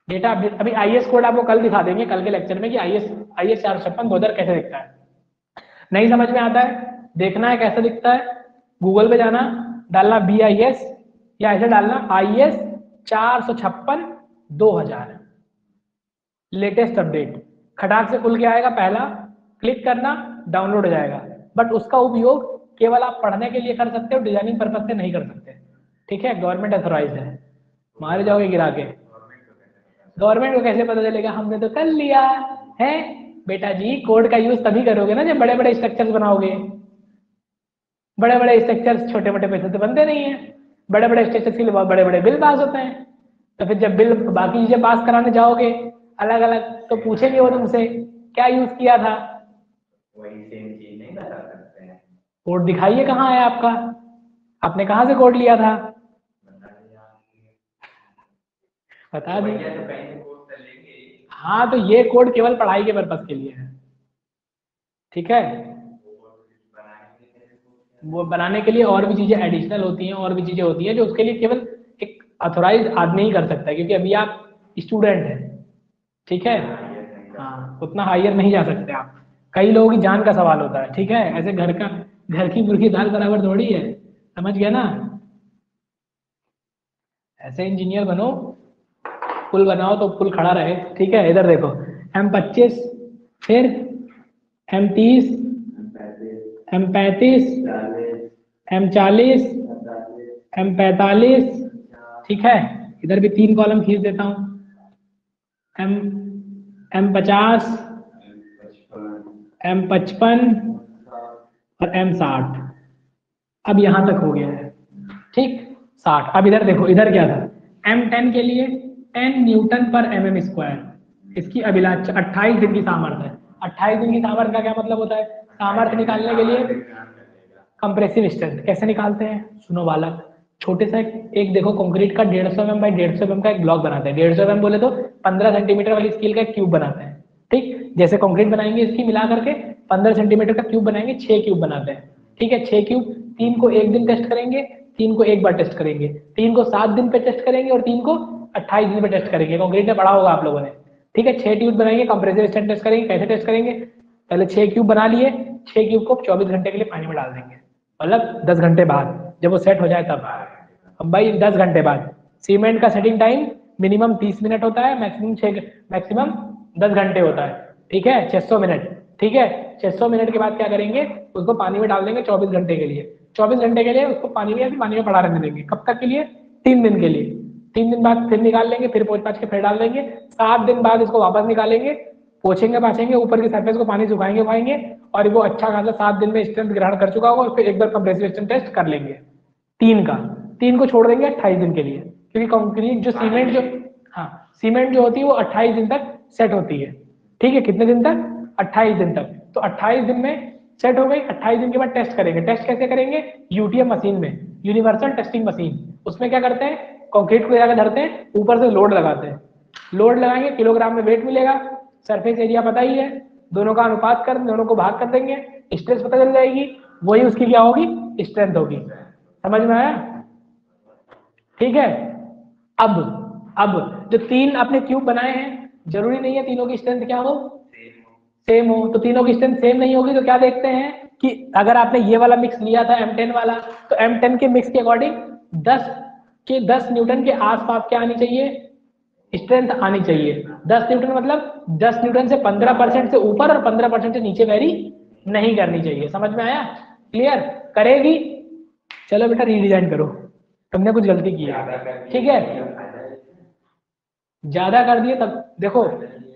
S1: डेटा। अभी आईएएस कोड आपको कल दिखा देंगे, कल के लेक्चर में, कि आईएएस 456 2000 कैसे दिखता है। नहीं समझ में आता है, देखना है कैसे दिखता है, गूगल पे जाना, डालना BIS या ऐसे डालना IS 456-2000 लेटेस्ट अपडेट, खटाक से खुल के आएगा, पहला क्लिक करना, डाउनलोड हो जाएगा। बट उसका उपयोग केवल आप पढ़ने के लिए कर सकते हो, डिजाइनिंग पर्पज से नहीं कर सकते, ठीक है, गवर्नमेंट अथोराइज है। मारे जाओगे गिरा के। गवर्नमेंट को कैसे पता चलेगा? हमने तो कर लिया है बेटा जी। कोड का यूज तभी करोगे ना जब बड़े बड़े स्ट्रक्चर्स बनाओगे। बड़े बड़े स्ट्रक्चर्स छोटे मोटे पैसे से बनते नहीं है, बड़े बड़े स्ट्रक्चर्स के लिए बहुत बड़े बड़े बिल पास होते हैं। तो फिर जब बिल बाकी चीजें पास कराने जाओगे अलग अलग, तो पूछेंगे वो तुमसे क्या यूज किया था,
S2: वही सेम चीज नहीं बता सकते हैं।
S1: कोड दिखाइए कहाँ है आपका, आपने कहाँ से कोड लिया था, बता
S2: तो
S1: दी।
S2: भैया तो कहीं से कोड कर लेंगे।
S1: हाँ, तो ये कोड केवल पढ़ाई के पर्पज के लिए है, ठीक है। वो बनाने के लिए और भी चीजें एडिशनल होती हैं, और भी चीजें होती हैं जो उसके लिए केवल एक अथोराइज आदमी ही कर सकता है, क्योंकि अभी आप स्टूडेंट हैं, ठीक है। हाँ, उतना हायर नहीं जा सकते आप, कई लोगों की जान का सवाल होता है, ठीक है। ऐसे घर की मुर्गी दाल बराबर थोड़ी है, समझ गया ना। ऐसे इंजीनियर बनो, पुल बनाओ तो पुल खड़ा रहे, ठीक है। इधर देखो, M25, फिर M30, M35, M40, M45, ठीक है। इधर भी 3 कॉलम खींच देता हूँ, M M50, M55 और M60। अब यहां तक हो गया है, ठीक, 60। अब इधर देखो, इधर क्या था, M10 के लिए 10 न्यूटन पर mm², इसकी अभिलाष 28 दिन की सामर्थ्य है। 28 दिन की सामर्थ्य का क्या मतलब होता है? सामर्थ्य निकालने के लिए कंप्रेसिव स्ट्रेंथ कैसे निकालते हैं, सुनो बालक। छोटे सा एक देखो, कंक्रीट का 150 mm बाई 150 mm का एक ब्लॉक बनाते हैं। 150 mm बोले तो 15 सेंटीमीटर वाली स्केल का एक क्यूब बनाते हैं, ठीक। जैसे कंक्रीट बनाएंगे इसकी मिला करके 15 सेंटीमीटर का क्यूब बनाएंगे, 6 क्यूब बनाते हैं, ठीक है। 6 क्यूब, 3 को एक दिन टेस्ट करेंगे, 3 को एक बार टेस्ट करेंगे, 3 को 7 दिन पे टेस्ट करेंगे और 3 को 28 दिन पे टेस्ट करेंगे। कंक्रीट में पढ़ा होगा आप लोगों ने, ठीक है। 6 ट्यूब बनाएंगे, कंप्रेसिव स्ट्रेंथ टेस्ट करेंगे। कैसे टेस्ट करेंगे? पहले 6 क्यूब बना लिए, 6 क्यूब को 24 घंटे के लिए पानी में डाल देंगे, मतलब 10 घंटे बाद जब वो सेट हो जाए तब। अब भाई 10 घंटे बाद सीमेंट का सेटिंग टाइम मिनिमम 30 मिनट होता है, मैक्सिमम 10 घंटे होता है, ठीक है, 600 मिनट, ठीक है। 600 मिनट के बाद क्या करेंगे, उसको पानी में डाल देंगे 24 घंटे के लिए। 24 घंटे के लिए उसको पानी में पड़ा रहने देंगे। कब तक के लिए? 3 दिन के लिए। 3 दिन बाद फिर निकाल लेंगे, फिर पोंछ पाछ के फिर डाल देंगे। 7 दिन बाद इसको वापस निकालेंगे, पोछेंगे पाछेंगे, ऊपर की सरफेस को पानी सुखाएंगे उखाएंगे, और वो अच्छा खासा 7 दिन में स्ट्रेंथ ग्रहण कर चुका होगा, फिर एक बार कंप्रेसिव स्ट्रेंथ टेस्ट कर लेंगे। 3 को छोड़ देंगे 28 दिन के लिए, क्योंकि कंक्रीट जो सीमेंट जो, हाँ, सीमेंट जो होती है वो 28 दिन तक सेट होती है, ठीक है। कितने दिन तक? 28 दिन तक। तो 28 दिन में सेट हो गई। 28 दिन के बाद टेस्ट करेंगे। टेस्ट कैसे करेंगे? यूटीएम मशीन में, यूनिवर्सल टेस्टिंग मशीन। उसमें क्या करते हैं, कंक्रीट को जाकर धरते हैं, ऊपर से लोड लगाते हैं। लोड लगाएंगे, किलोग्राम में वेट मिलेगा, सरफेस एरिया पता ही है, दोनों का अनुपात कर, दोनों को भाग कर देंगे, स्ट्रेस पता चल जाएगी, वही उसकी क्या होगी? स्ट्रेंथ होगी। समझ में आया? ठीक है। अब जो 3 अपने क्यूब बनाए हैं, जरूरी नहीं है तीनों की स्ट्रेंथ क्या हो? सेम हो। तो तीनों की स्ट्रेंथ सेम नहीं होगी तो क्या देखते हैं कि अगर आपने ये वाला मिक्स लिया था M10 वाला, तो M10 के मिक्स के अकॉर्डिंग 10 न्यूटन के आसपास क्या आनी चाहिए? स्ट्रेंथ आनी चाहिए। 10 न्यूटन मतलब 10 न्यूटन से 15% से ऊपर और 15% से नीचे वेरी नहीं करनी चाहिए। समझ में आया? क्लियर? करेगी? चलो बेटा रीडिजाइन करो, तुमने कुछ गलती की है, ठीक है। ज्यादा कर दिए तब देखो,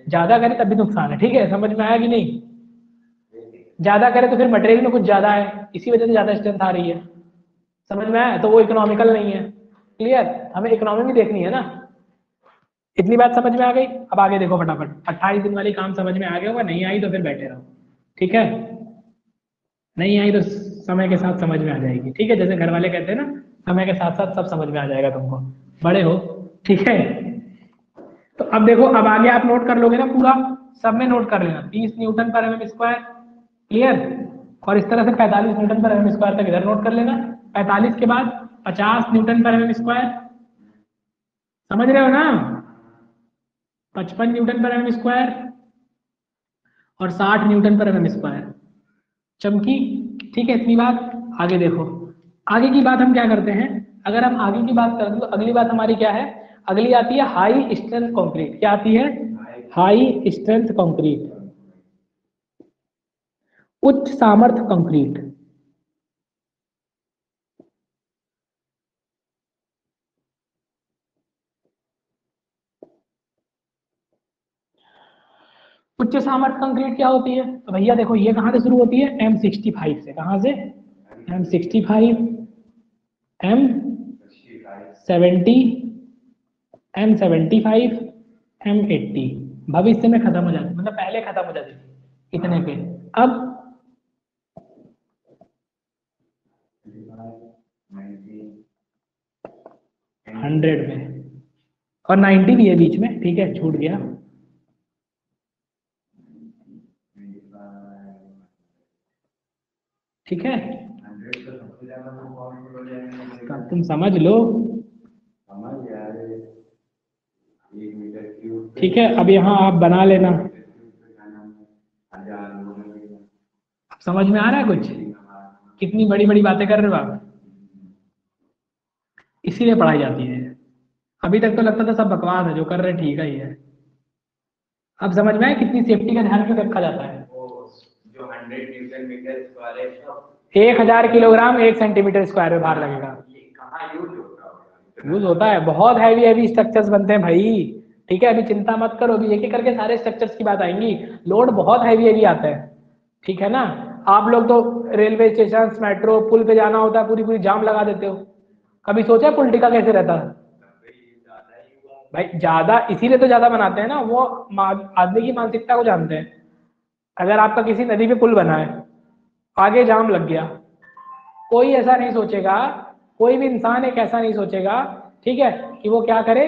S1: ज्यादा करे तब भी नुकसान है, ठीक है। समझ में आया कि नहीं? ज्यादा करे तो फिर मटेरियल में कुछ ज्यादा है, इसी वजह से ज्यादा स्ट्रेंथ आ रही है। समझ में आया? तो वो इकोनॉमिकल नहीं है। क्लियर? हमें इकोनॉमी भी देखनी है ना। इतनी बात समझ में आ गई? अब आगे देखो फटाफट। 28 दिन वाली काम समझ में आ गया होगा, नहीं आई तो फिर बैठे रहो, ठीक है। नहीं आई तो समय के साथ समझ में आ जाएगी, ठीक है। जैसे घर वाले कहते हैं ना, समय के साथ साथ सब समझ में आ जाएगा तुमको, बड़े हो, ठीक है। तो अब देखो, अब आगे आप नोट कर लोगे ना पूरा, सब में नोट कर लेना, 30 न्यूटन पर एमएम स्क्वायर, क्लियर। और इस तरह से 45 न्यूटन पर एमएम स्क्वायर तक इधर नोट कर लेना। 45 के बाद 50 न्यूटन पर एमएम स्क्वायर, समझ रहे हो ना, 55 न्यूटन पर एमएम स्क्वायर और 60 न्यूटन पर एमएम स्क्वायर। चमकी, ठीक है। इतनी बात। आगे देखो, आगे की बात हम क्या करते हैं, अगर हम आगे की बात करें तो अगली बात हमारी क्या है, अगली आती है हाई स्ट्रेंथ कंक्रीट। क्या आती है? हाई स्ट्रेंथ कंक्रीट, उच्च सामर्थ्य कंक्रीट। उच्च सामर्थ्य कंक्रीट क्या होती है? तो भैया देखो, ये कहां से शुरू होती है? M65 से। कहां से? M65, M70, M75, M80। भविष्य में खत्म हो जाती, मतलब पहले खत्म हो जाती थी इतने पे, अब 100 में, और 90 भी है बीच में, ठीक है, छूट गया। ठीक है, तो तुम समझ लो, ठीक है। अब यहाँ आप बना लेना, अब समझ में आ रहा है कुछ? कितनी बड़ी बड़ी बातें कर रहे हो आप, इसीलिए पढ़ाई जाती है। अभी तक तो लगता था सब बकवास है, जो कर रहे ठीक ही है। अब समझ में आया कितनी सेफ्टी का ध्यान क्यों रखा जाता है।
S2: जो 100 न्यूटन मीटर स्क्वायर है,
S1: 1000 किलोग्राम 1 सेंटीमीटर स्क्वायर में भार लगेगा।
S2: ये कहाँ यूज होता होगा?
S1: यूज होता है, बहुत हैवी हैवी स्ट्रक्चर्स बनते हैं भाई, ठीक है। अभी चिंता मत करो, अभी एक एक करके सारे स्ट्रक्चर्स की बात आएंगी। लोड बहुत हैवी हैवी आता है, ठीक है ना। आप लोग तो रेलवे स्टेशन, मेट्रो, पुल पे जाना होता है, पूरी पूरी जाम लगा देते हो। कभी सोचा पुल टिका कैसे रहता है? भाई ज्यादा इसीलिए तो ज्यादा बनाते हैं ना, वो आदमी की मानसिकता को जानते हैं। अगर आपका किसी नदी पे पुल बना है, आगे जाम लग गया, कोई ऐसा नहीं सोचेगा, कोई भी इंसान एक ऐसा नहीं सोचेगा, ठीक है, कि वो क्या करे,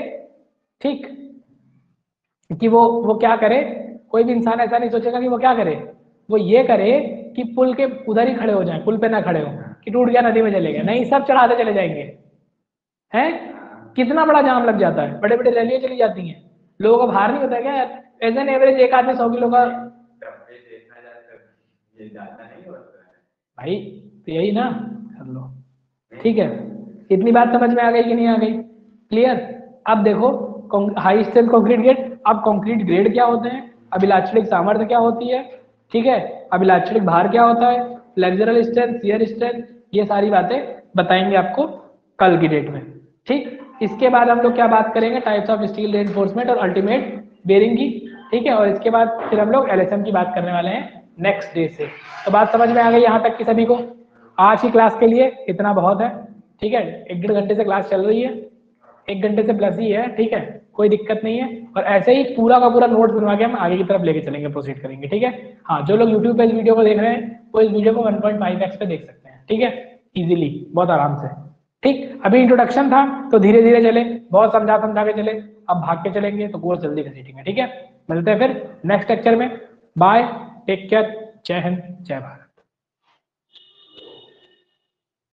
S1: ठीक, कि वो क्या करे। कोई भी इंसान ऐसा नहीं सोचेगा कि वो क्या करे, वो ये करे कि पुल के उधर ही खड़े हो जाए, पुल पे ना खड़े हो कि टूट गया नदी में चले गए, नहीं, सब चढ़ाते चले जाएंगे, हैं। कितना बड़ा जाम लग जाता है, बड़े बड़े रैलियां चली जाती हैं, लोगों का भार नहीं होता है क्या एज एन एवरेज एक आदमी 100 किलो का।
S2: देखा जाए तो ये ज्यादा नहीं होता है
S1: भाई तो यही ना, कर लो, ठीक है। इतनी बात समझ में आ गई कि नहीं आ गई? क्लियर। अब देखो, हाई स्ट्रेंथ कंक्रीट गेट, अब कंक्रीट ग्रेड क्या होते हैं, अभिलाक्षणिक सामर्थ्य क्या होती है, ठीक है, अभिलाक्षणिक भार क्या होता है, फ्लेक्सुरल स्ट्रेंथ, शियर स्ट्रेंथ, ये सारी बातें बताएंगे आपको कल की डेट में, ठीक। इसके बाद हम लोग क्या बात करेंगे, टाइप्स ऑफ स्टील रेनफोर्समेंट और अल्टीमेट बेरिंग की, ठीक है। और इसके बाद फिर हम लोग एलएसएम की बात करने वाले हैं नेक्स्ट डे से। तो बात समझ में आ गई यहाँ तक की सभी को? आज की क्लास के लिए इतना बहुत है, ठीक है। 1 डेढ़ घंटे से क्लास चल रही है, 1 घंटे से प्लस ही है, ठीक है, कोई दिक्कत नहीं है। और ऐसे ही पूरा का पूरा नोट बनवा के हम आगे की तरफ लेके चलेंगे, प्रोसीड करेंगे, ठीक है। हाँ, जो लोग यूट्यूब पे इस वीडियो को देख रहे हैं वो इस वीडियो को 1.5x पे देख सकते हैं, ठीक है, इजीली, बहुत आराम से, ठीक। अभी इंट्रोडक्शन था तो धीरे धीरे चले, बहुत समझा समझा के चले, अब भाग के चलेंगे तो कोर्स जल्दी घसीटेंगे, ठीक है। मिलते हैं फिर नेक्स्ट लेक्चर में, बाय, टेक केयर, जय हिंद, जय भारत।